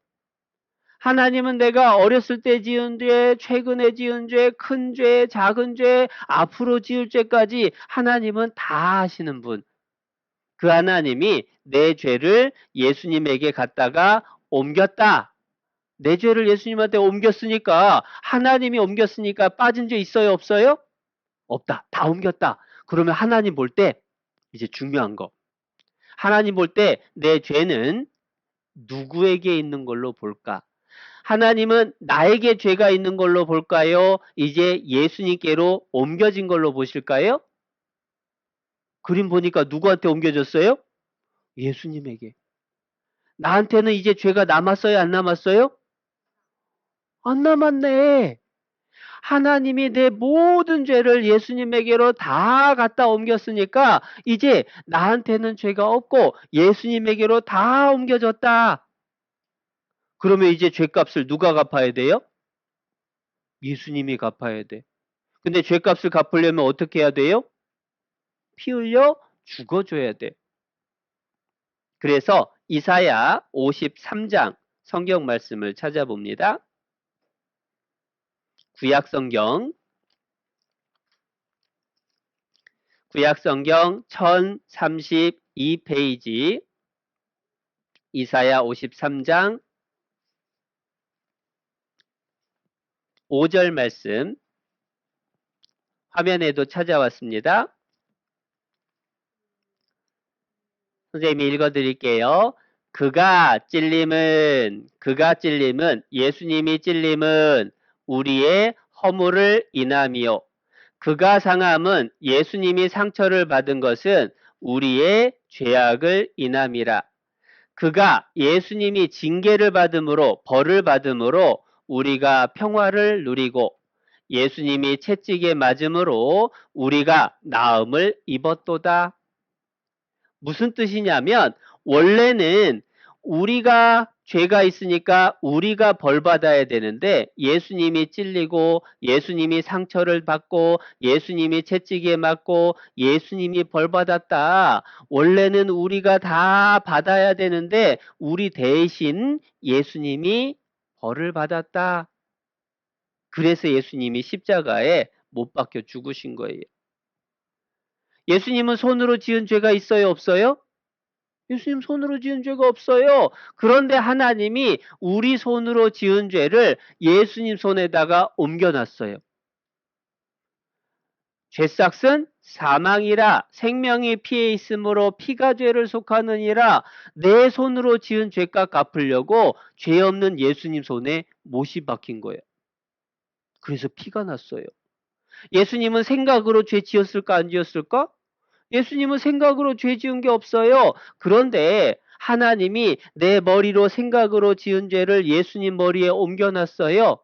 하나님은 내가 어렸을 때 지은 죄, 최근에 지은 죄, 큰 죄, 작은 죄, 앞으로 지을 죄까지 하나님은 다 아시는 분. 그 하나님이 내 죄를 예수님에게 갖다가 옮겼다. 내 죄를 예수님한테 옮겼으니까, 하나님이 옮겼으니까 빠진 죄 있어요? 없어요? 없다. 다 옮겼다. 그러면 하나님 볼 때 이제 중요한 거. 하나님 볼 때 내 죄는 누구에게 있는 걸로 볼까? 하나님은 나에게 죄가 있는 걸로 볼까요? 이제 예수님께로 옮겨진 걸로 보실까요? 그림 보니까 누구한테 옮겨졌어요? 예수님에게. 나한테는 이제 죄가 남았어요? 안 남았어요? 안 남았네. 하나님이 내 모든 죄를 예수님에게로 다 갖다 옮겼으니까 이제 나한테는 죄가 없고 예수님에게로 다 옮겨졌다. 그러면 이제 죄값을 누가 갚아야 돼요? 예수님이 갚아야 돼. 근데 죄값을 갚으려면 어떻게 해야 돼요? 피 흘려 죽어줘야 돼. 그래서 이사야 53장 성경 말씀을 찾아봅니다. 구약성경 1035 2페이지 이사야 53장 5절 말씀 화면에도 찾아왔습니다. 선생님이 읽어드릴게요. 그가 찔림은 예수님이 찔림은 우리의 허물을 인함이요. 그가 상함은 예수님이 상처를 받은 것은 우리의 죄악을 인함이라. 그가 예수님이 징계를 받음으로 벌을 받음으로 우리가 평화를 누리고 예수님이 채찍에 맞음으로 우리가 나음을 입었도다. 무슨 뜻이냐면 원래는 우리가 죄가 있으니까 우리가 벌 받아야 되는데 예수님이 찔리고 예수님이 상처를 받고 예수님이 채찍에 맞고 예수님이 벌 받았다. 원래는 우리가 다 받아야 되는데 우리 대신 예수님이 벌을 받았다. 그래서 예수님이 십자가에 못 박혀 죽으신 거예요. 예수님은 손으로 지은 죄가 있어요, 없어요? 예수님 손으로 지은 죄가 없어요. 그런데 하나님이 우리 손으로 지은 죄를 예수님 손에다가 옮겨놨어요. 죄삭은 사망이라 생명이 피에 있으므로 피가 죄를 속하느니라. 내 손으로 지은 죄값 갚으려고 죄 없는 예수님 손에 못이 박힌 거예요. 그래서 피가 났어요. 예수님은 생각으로 죄 지었을까 안 지었을까? 예수님은 생각으로 죄 지은 게 없어요. 그런데 하나님이 내 머리로 생각으로 지은 죄를 예수님 머리에 옮겨놨어요.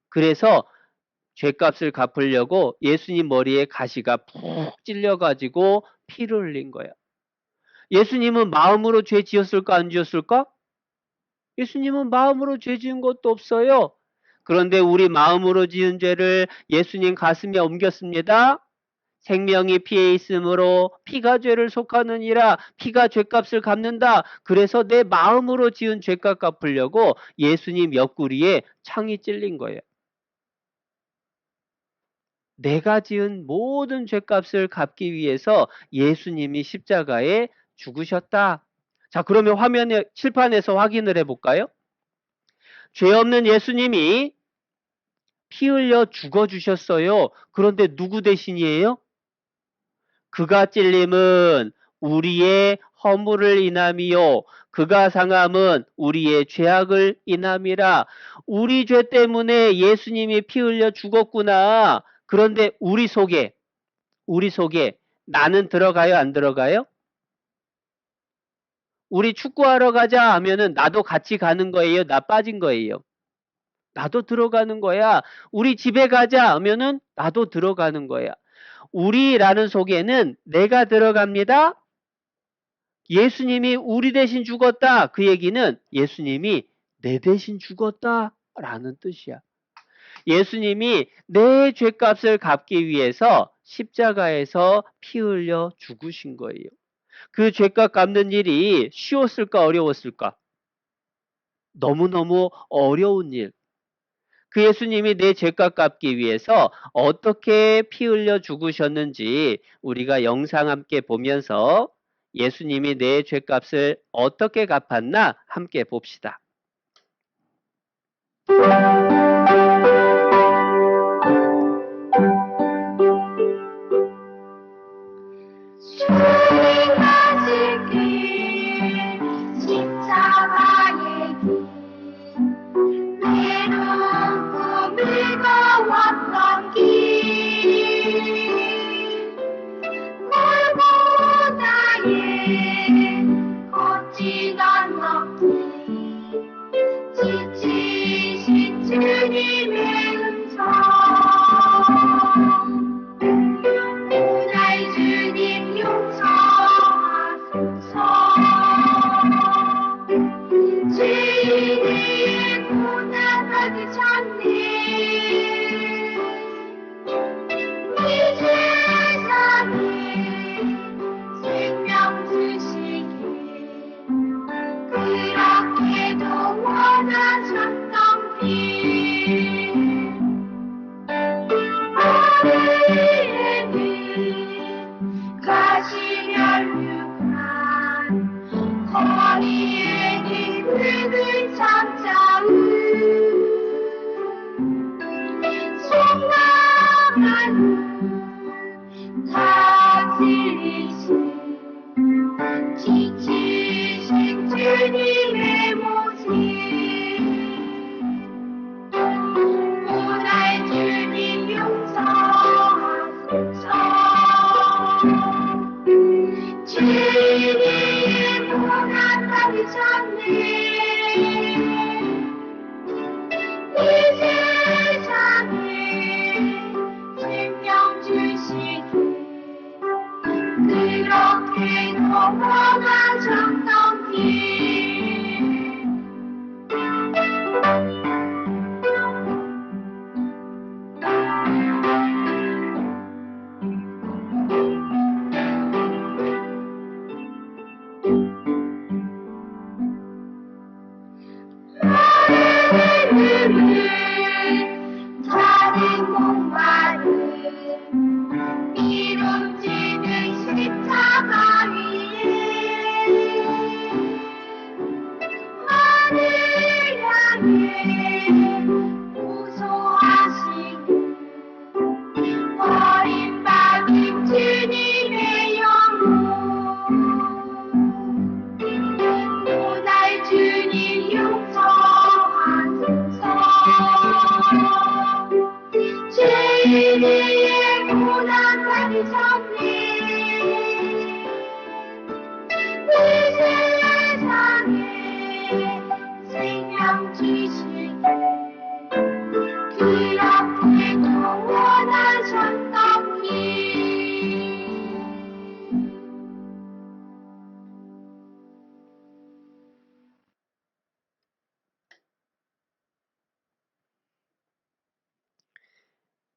그래서 죄값을 갚으려고 예수님 머리에 가시가 푹 찔려가지고 피를 흘린 거야. 예수님은 마음으로 죄 지었을까 안 지었을까? 예수님은 마음으로 죄 지은 것도 없어요. 그런데 우리 마음으로 지은 죄를 예수님 가슴에 옮겼습니다. 생명이 피에 있으므로 피가 죄를 속하느니라. 피가 죄값을 갚는다. 그래서 내 마음으로 지은 죄값 갚으려고 예수님 옆구리에 창이 찔린 거예요. 내가 지은 모든 죄값을 갚기 위해서 예수님이 십자가에 죽으셨다. 자, 그러면 화면에 칠판에서 확인을 해볼까요? 죄 없는 예수님이 피 흘려 죽어주셨어요. 그런데 누구 대신이에요? 그가 찔림은 우리의 허물을 인함이요. 그가 상함은 우리의 죄악을 인함이라. 우리 죄 때문에 예수님이 피 흘려 죽었구나. 그런데 우리 속에 나는 들어가요, 안 들어가요? 우리 축구하러 가자 하면은 나도 같이 가는 거예요? 나 빠진 거예요? 나도 들어가는 거야. 우리 집에 가자 하면은 나도 들어가는 거야. 우리라는 속에는 내가 들어갑니다. 예수님이 우리 대신 죽었다. 그 얘기는 예수님이 내 대신 죽었다라는 뜻이야. 예수님이 내 죄값을 갚기 위해서 십자가에서 피 흘려 죽으신 거예요. 그 죄값 갚는 일이 쉬웠을까 어려웠을까? 너무너무 어려운 일. 그 예수님이 내 죄값 갚기 위해서 어떻게 피 흘려 죽으셨는지 우리가 영상 함께 보면서 예수님이 내 죄값을 어떻게 갚았나 함께 봅시다. 지친 찾네. 이 세상에 생명 주시고 그렇게 원하셨던 길 다른 목마른 이름지는 십자가 위에 하늘 향해 호소하시고 버림받은 주님의 영혼 오늘 주님 용서하소서 죄인의 고난 받으셨네. 이 세상에 생명 주시고 그렇게도 원하셨던 길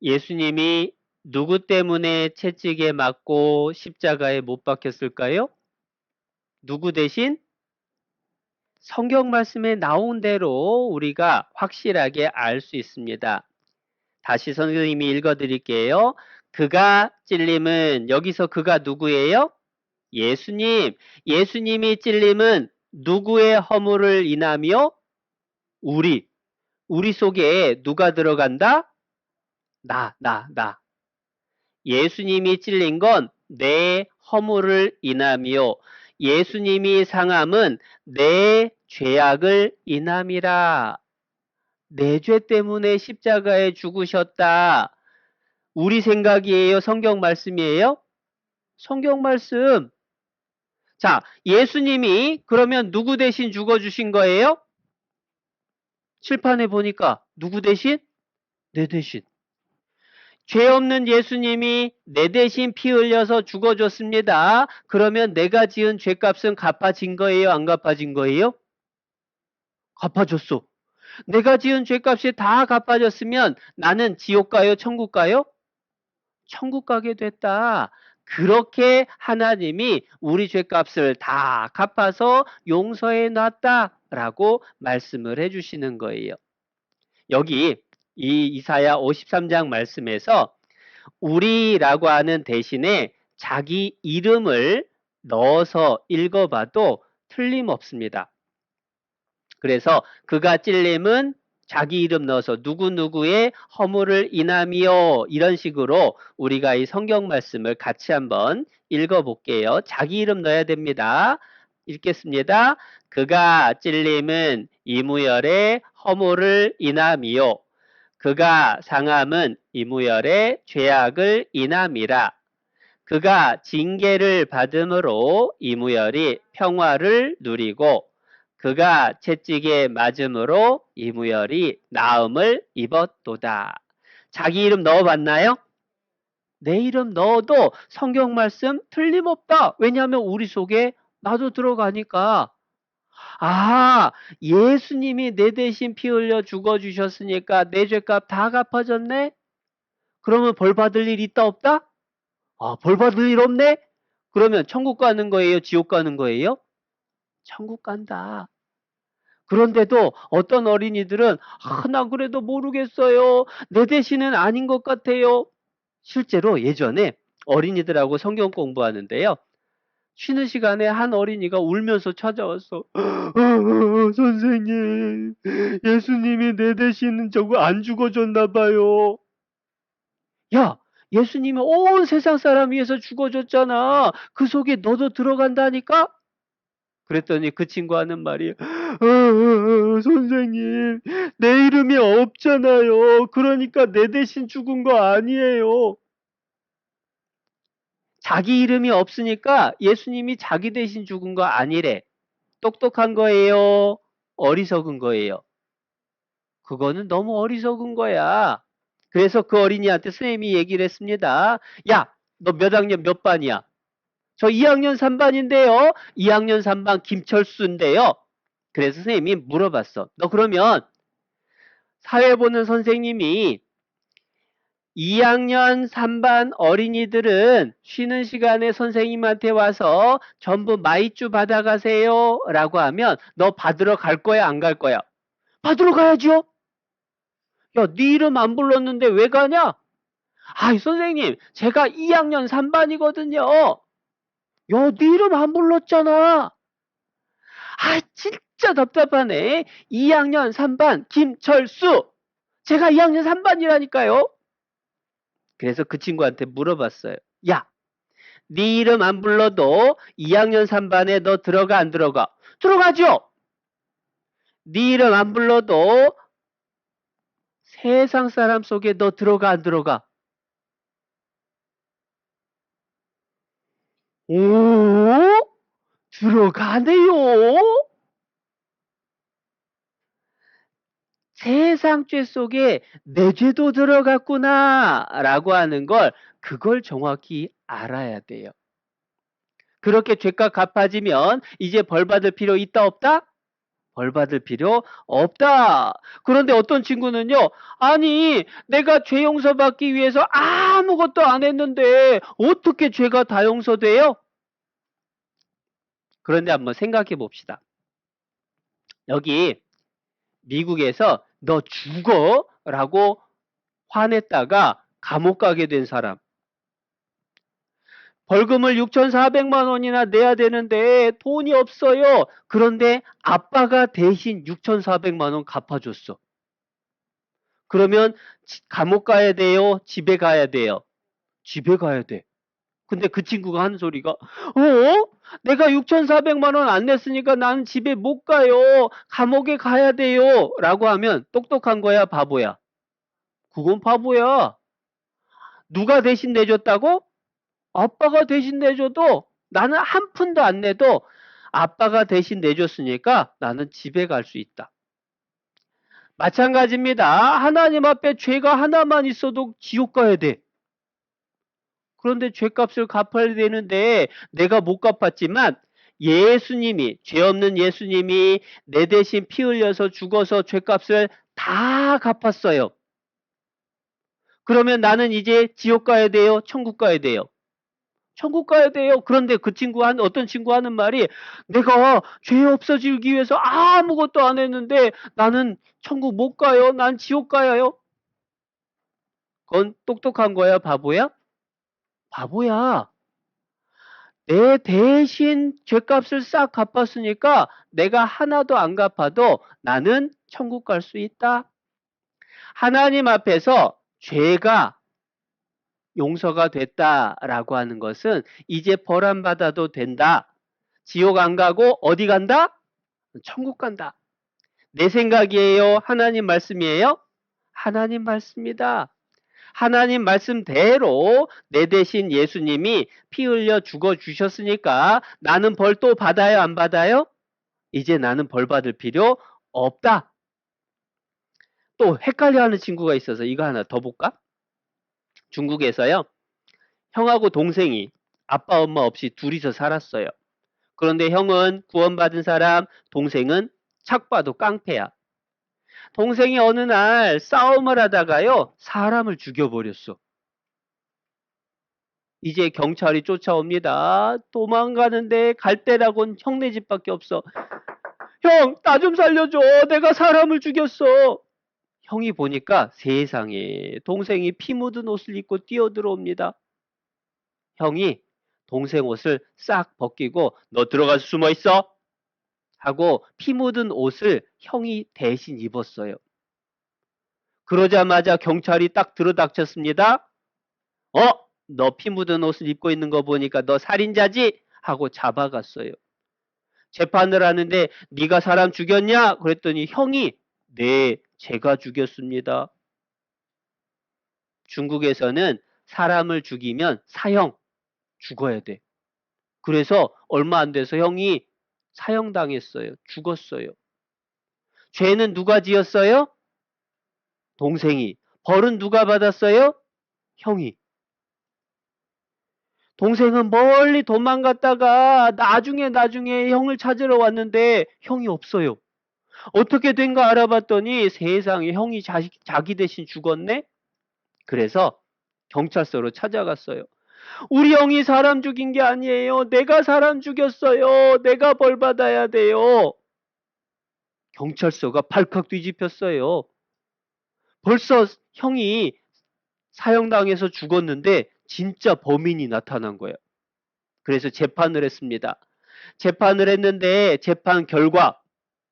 예수님이 누구 때문에 채찍에 맞고 십자가에 못 박혔을까요? 누구 대신? 성경 말씀에 나온 대로 우리가 확실하게 알 수 있습니다. 다시 선생님이 읽어드릴게요. 그가 찔림은, 여기서 그가 누구예요? 예수님. 예수님이 찔림은 누구의 허물을 인하며? 우리 속에 누가 들어간다? 나. 예수님이 찔린 건 내 허물을 인하며 예수님이 상함은 내 죄악을 인함이라. 내 죄 때문에 십자가에 죽으셨다. 우리 생각이에요? 성경 말씀이에요? 성경 말씀. 자, 예수님이 그러면 누구 대신 죽어주신 거예요? 칠판에 보니까 누구 대신? 내 대신. 죄 없는 예수님이 내 대신 피 흘려서 죽어줬습니다. 그러면 내가 지은 죄값은 갚아진 거예요? 안 갚아진 거예요? 갚아줬어. 내가 지은 죄값이 다 갚아졌으면 나는 지옥 가요? 천국 가요? 천국 가게 됐다. 그렇게 하나님이 우리 죄값을 다 갚아서 용서해 놨다라고 말씀을 해주시는 거예요. 여기 이 이사야 53장 말씀에서 우리라고 하는 대신에 자기 이름을 넣어서 읽어봐도 틀림없습니다. 그래서 그가 찔림은 자기 이름 넣어서 누구누구의 허물을 인함이요, 이런 식으로 우리가 이 성경 말씀을 같이 한번 읽어볼게요. 자기 이름 넣어야 됩니다. 읽겠습니다. 그가 찔림은 이무열의 허물을 인함이요 그가 상함은 이무열의 죄악을 인함이라. 그가 징계를 받음으로 이무열이 평화를 누리고 그가 채찍에 맞음으로 이무열이 나음을 입었도다. 자기 이름 넣어봤나요? 내 이름 넣어도 성경 말씀 틀림없다. 왜냐하면 우리 속에 나도 들어가니까. 아, 예수님이 내 대신 피 흘려 죽어주셨으니까 내 죄값 다 갚아졌네? 그러면 벌 받을 일 있다 없다? 아, 벌 받을 일 없네? 그러면 천국 가는 거예요? 지옥 가는 거예요? 천국 간다. 그런데도 어떤 어린이들은 나 그래도 모르겠어요. 내 대신은 아닌 것 같아요. 실제로 예전에 어린이들하고 성경 공부하는데요. 쉬는 시간에 한 어린이가 울면서 찾아왔어. 선생님, 예수님이 내 대신 저거 안 죽어줬나 봐요. 야, 예수님이 온 세상 사람 위해서 죽어줬잖아. 그 속에 너도 들어간다니까? 그랬더니 그 친구 하는 말이 선생님, 내 이름이 없잖아요. 그러니까 내 대신 죽은 거 아니에요. 자기 이름이 없으니까 예수님이 자기 대신 죽은 거 아니래. 똑똑한 거예요? 어리석은 거예요? 그거는 너무 어리석은 거야. 그래서 그 어린이한테 선생님이 얘기를 했습니다. 야, 너 몇 학년 몇 반이야? 저 2학년 3반인데요. 2학년 3반 김철수인데요. 그래서 선생님이 물어봤어. 너 그러면 사회 보는 선생님이 2학년 3반 어린이들은 쉬는 시간에 선생님한테 와서 전부 마이쮸 받아가세요 라고 하면 너 받으러 갈 거야, 안 갈 거야? 받으러 가야죠. 야, 네 이름 안 불렀는데 왜 가냐? 아이, 선생님, 제가 2학년 3반이거든요. 야, 네 이름 안 불렀잖아. 아, 진짜 답답하네. 2학년 3반 김철수. 제가 2학년 3반이라니까요. 그래서 그 친구한테 물어봤어요. 야, 네 이름 안 불러도 2학년 3반에 너 들어가 안 들어가? 들어가죠. 네 이름 안 불러도 세상 사람 속에 너 들어가 안 들어가? 오, 들어가네요. 세상 죄 속에 내 죄도 들어갔구나 라고 하는 걸 그걸 정확히 알아야 돼요. 그렇게 죄가 갚아지면 이제 벌 받을 필요 있다 없다? 벌 받을 필요 없다. 그런데 어떤 친구는요. 아니 내가 죄 용서받기 위해서 아무것도 안 했는데 어떻게 죄가 다 용서돼요? 그런데 한번 생각해 봅시다. 여기 미국에서 너 죽어 라고 화냈다가 감옥 가게 된 사람. 벌금을 6,400만 원이나 내야 되는데 돈이 없어요. 그런데 아빠가 대신 6,400만 원 갚아줬어. 그러면 감옥 가야 돼요? 집에 가야 돼요? 집에 가야 돼. 근데 그 친구가 하는 소리가 내가 6,400만 원 안 냈으니까 나는 집에 못 가요. 감옥에 가야 돼요. 라고 하면 똑똑한 거야, 바보야? 그건 바보야. 누가 대신 내줬다고? 아빠가 대신 내줘도 나는 한 푼도 안 내도 아빠가 대신 내줬으니까 나는 집에 갈 수 있다. 마찬가지입니다. 하나님 앞에 죄가 하나만 있어도 지옥 가야 돼. 그런데 죄값을 갚아야 되는데 내가 못 갚았지만 예수님이, 죄 없는 예수님이 내 대신 피 흘려서 죽어서 죄값을 다 갚았어요. 그러면 나는 이제 지옥 가야 돼요? 천국 가야 돼요? 천국 가야 돼요. 그런데 그 어떤 친구 하는 말이 내가 죄 없어지기 위해서 아무것도 안 했는데 나는 천국 못 가요. 난 지옥 가요. 그건 똑똑한 거야, 바보야? 바보야. 내 대신 죄값을 싹 갚았으니까 내가 하나도 안 갚아도 나는 천국 갈 수 있다. 하나님 앞에서 죄가 용서가 됐다라고 하는 것은 이제 벌 안 받아도 된다. 지옥 안 가고 어디 간다? 천국 간다. 내 생각이에요? 하나님 말씀이에요? 하나님 말씀이다. 하나님 말씀대로 내 대신 예수님이 피 흘려 죽어주셨으니까 나는 벌 또 받아요? 안 받아요? 이제 나는 벌 받을 필요 없다. 또 헷갈려하는 친구가 있어서 이거 하나 더 볼까? 중국에서요. 형하고 동생이 아빠 엄마 없이 둘이서 살았어요. 그런데 형은 구원받은 사람, 동생은 착 봐도 깡패야. 동생이 어느 날 싸움을 하다가요. 사람을 죽여버렸어. 이제 경찰이 쫓아옵니다. 도망가는데 갈 데라곤 형네 집밖에 없어. 형, 나 좀 살려줘. 내가 사람을 죽였어. 형이 보니까 세상에 동생이 피 묻은 옷을 입고 뛰어들어옵니다. 형이 동생 옷을 싹 벗기고 너 들어가서 숨어 있어 하고 피 묻은 옷을 형이 대신 입었어요. 그러자마자 경찰이 딱 들어닥쳤습니다. 너 피 묻은 옷을 입고 있는 거 보니까 너 살인자지? 하고 잡아갔어요. 재판을 하는데 네가 사람 죽였냐? 그랬더니 형이 네, 제가 죽였습니다. 중국에서는 사람을 죽이면 사형, 죽어야 돼. 그래서 얼마 안 돼서 형이 사형당했어요. 죽었어요. 죄는 누가 지었어요? 동생이. 벌은 누가 받았어요? 형이. 동생은 멀리 도망갔다가 나중에 형을 찾으러 왔는데 형이 없어요. 어떻게 된가 알아봤더니 세상에 형이 자기 대신 죽었네? 그래서 경찰서로 찾아갔어요. 우리 형이 사람 죽인 게 아니에요. 내가 사람 죽였어요. 내가 벌 받아야 돼요. 경찰서가 발칵 뒤집혔어요. 벌써 형이 사형당해서 죽었는데 진짜 범인이 나타난 거예요. 그래서 재판을 했습니다. 재판을 했는데 재판 결과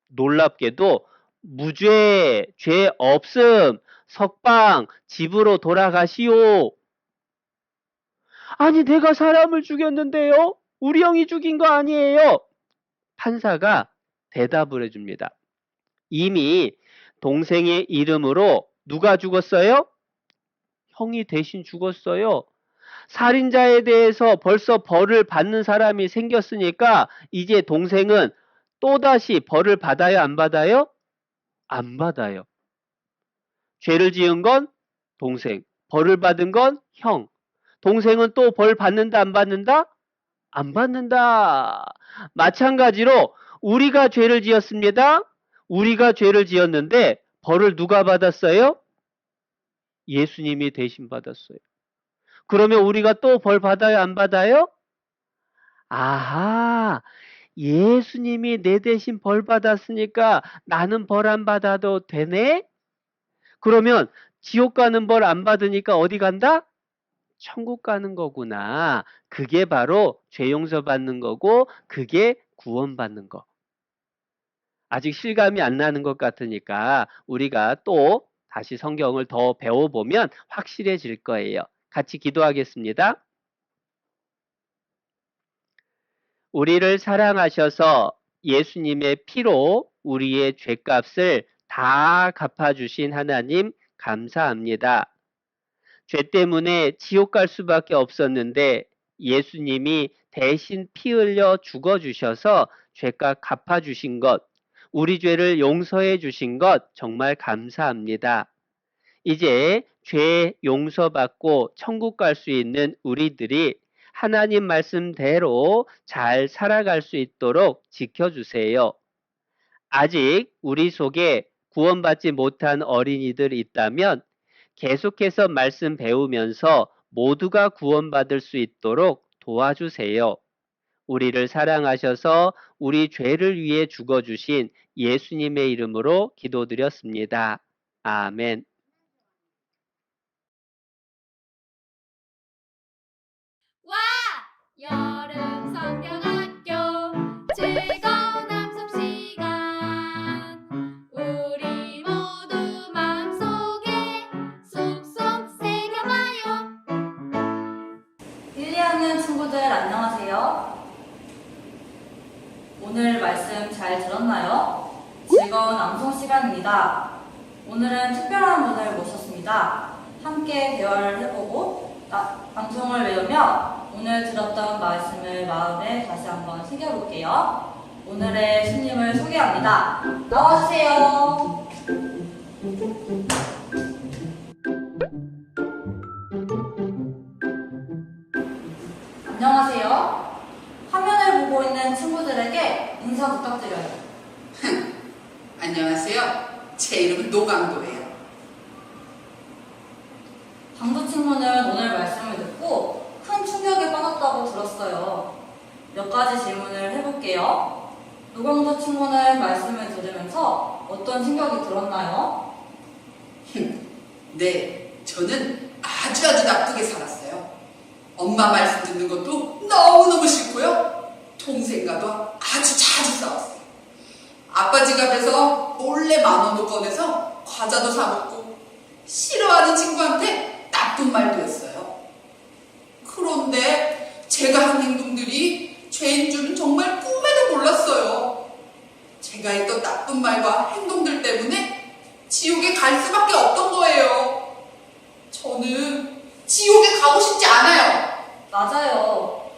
놀랍게도 무죄, 죄 없음, 석방, 집으로 돌아가시오. 아니 내가 사람을 죽였는데요? 우리 형이 죽인 거 아니에요? 판사가 대답을 해줍니다. 이미 동생의 이름으로 누가 죽었어요? 형이 대신 죽었어요. 살인자에 대해서 벌써 벌을 받는 사람이 생겼으니까 이제 동생은 또다시 벌을 받아요? 안 받아요? 안 받아요. 죄를 지은 건 동생, 벌을 받은 건 형. 동생은 또 벌 받는다 안 받는다? 안 받는다. 마찬가지로 우리가 죄를 지었습니다. 우리가 죄를 지었는데 벌을 누가 받았어요? 예수님이 대신 받았어요. 그러면 우리가 또 벌 받아요? 안 받아요? 아하, 예수님이 내 대신 벌 받았으니까 나는 벌 안 받아도 되네? 그러면 지옥 가는 벌 안 받으니까 어디 간다? 천국 가는 거구나. 그게 바로 죄 용서 받는 거고 그게 구원 받는 거. 아직 실감이 안 나는 것 같으니까 우리가 또 다시 성경을 더 배워보면 확실해질 거예요. 같이 기도하겠습니다. 우리를 사랑하셔서 예수님의 피로 우리의 죄값을 다 갚아주신 하나님 감사합니다. 죄 때문에 지옥 갈 수밖에 없었는데 예수님이 대신 피 흘려 죽어주셔서 죄값 갚아주신 것, 우리 죄를 용서해 주신 것 정말 감사합니다. 이제 죄 용서받고 천국 갈 수 있는 우리들이 하나님 말씀대로 잘 살아갈 수 있도록 지켜주세요. 아직 우리 속에 구원받지 못한 어린이들이 있다면 계속해서 말씀 배우면서 모두가 구원받을 수 있도록 도와주세요. 우리를 사랑하셔서 우리 죄를 위해 죽어주신 예수님의 이름으로 기도드렸습니다. 아멘. 여름 성경학교 즐거운 함성 시간 우리 모두 마음속에 쏙쏙 새겨봐요. 1, 2학년 친구들 안녕하세요. 오늘 말씀 잘 들었나요? 즐거운 암송 시간입니다. 오늘은 특별한 분을 모셨습니다. 함께 대화를 해보고 방송을 외우며 오늘 들었던 말씀을 마음에 다시 한번 새겨볼게요. 오늘의 스님을 소개합니다. 나와주세요. 안녕하세요. 화면을 보고 있는 친구들에게 인사 부탁드려요. 안녕하세요. 제 이름은 노강도예요. 강도 친구는 오늘 말씀을 듣고 큰 충격에 빠졌다고 들었어요. 몇 가지 질문을 해볼게요. 노강도 친구는 말씀을 들으면서 어떤 생각이 들었나요? 네, 저는 아주 나쁘게 살았어요. 엄마 말씀 듣는 것도 너무너무 싫고요. 동생과도 아주 자주 싸웠어요. 아빠 지갑에서 몰래 10,000원도 꺼내서 과자도 사 먹고 싫어하는 친구한테 나쁜 말도 했어요. 그런데 제가 한 행동들이 죄인 줄은 정말 꿈에도 몰랐어요. 제가 했던 나쁜 말과 행동들 때문에 지옥에 갈 수밖에 없던 거예요. 저는 지옥에 가고 싶지 않아요. 맞아요.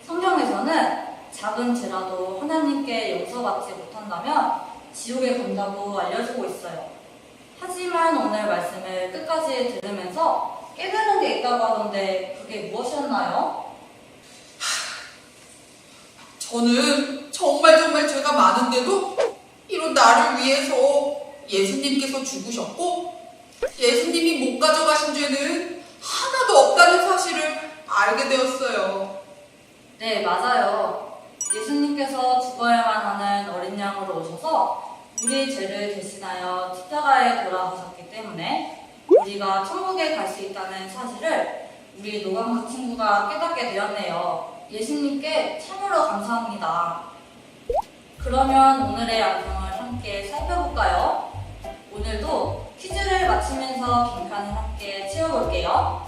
성경에서는 작은 죄라도 하나님께 용서받지 못한다면 지옥에 간다고 알려주고 있어요. 하지만 오늘 말씀을 끝까지 들으면서 깨달은 게 있다고 하던데 그게 무엇이었나요? 저는 정말 죄가 많은데도 이런 나를 위해서 예수님께서 죽으셨고 예수님이 못 가져가신 죄는 하나도 없다는 사실을 알게 되었어요. 네, 맞아요. 예수님께서 죽어야만 하는 어린 양으로 오셔서 우리의 죄를 대신하여 십자가에 돌아가셨기 때문에 우리가 천국에 갈 수 있다는 사실을 우리 노광수 친구가 깨닫게 되었네요. 예수님께 참으로 감사합니다. 그러면 오늘의 양성을 함께 살펴볼까요? 오늘도 퀴즈를 맞히면서 빈칸을 함께 채워볼게요.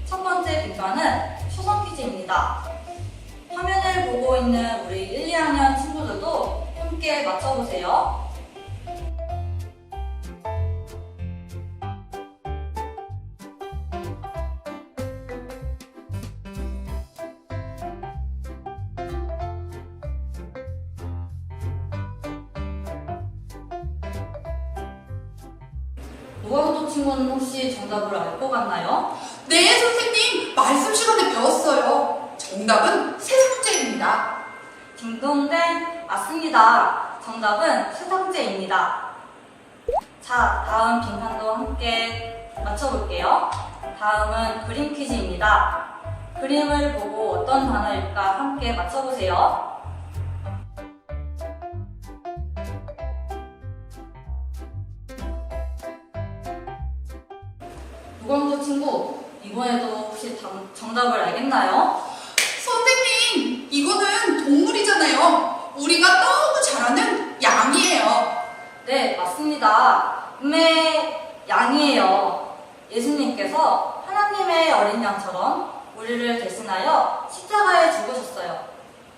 첫 번째 빈칸은 초성 퀴즈입니다. 화면을 보고 있는 우리 1, 2학년 친구들도 함께 맞춰보세요. 노광수 친구는 혹시 정답을 알 것 같나요? 네, 선생님. 말씀 시간에 배웠어요. 정답은 세상죄입니다. 딩동댕 맞습니다. 정답은 세상죄입니다. 자, 다음 빈칸도 함께 맞춰볼게요. 다음은 그림 퀴즈입니다. 그림을 보고 어떤 단어일까 함께 맞춰보세요. 노광수 친구, 이번에도 혹시 정답을 알겠나요? 선생님, 이거는 동물이잖아요. 우리가 너무 잘 아는 양이에요. 네, 맞습니다. 양이에요. 예수님께서 하나님의 어린 양처럼 우리를 대신하여 십자가에 죽으셨어요.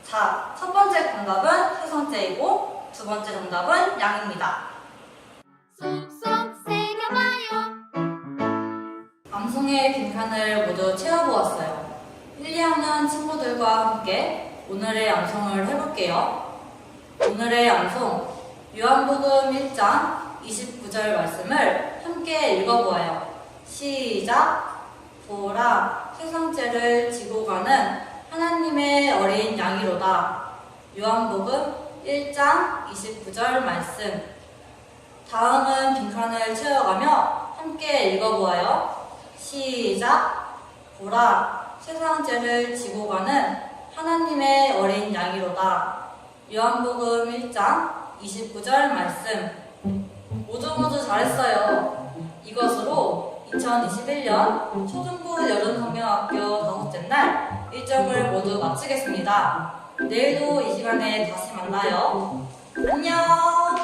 자, 첫 번째 정답은 세상죄이고 두 번째 정답은 양입니다. 쏙쏙 새겨봐요. 암송의 빈칸을 모두 채워보았어요. 1, 2학년 친구들과 함께 오늘의 암송을 해볼게요. 오늘의 암송, 요한복음 1장 29절 말씀을 함께 읽어보아요. 시작! 보라, 세상죄를 지고 가는 하나님의 어린 양이로다. 요한복음 1장 29절 말씀. 다음은 빈칸을 채워가며 함께 읽어보아요. 시작! 보라, 세상죄를 지고 가는 하나님의 어린 양이로다. 요한복음 1장 29절 말씀. 모두 잘했어요. 이것으로 2021년 초중부 여름성경학교 다섯째 날 일정을 모두 마치겠습니다. 내일도 이 시간에 다시 만나요. 안녕!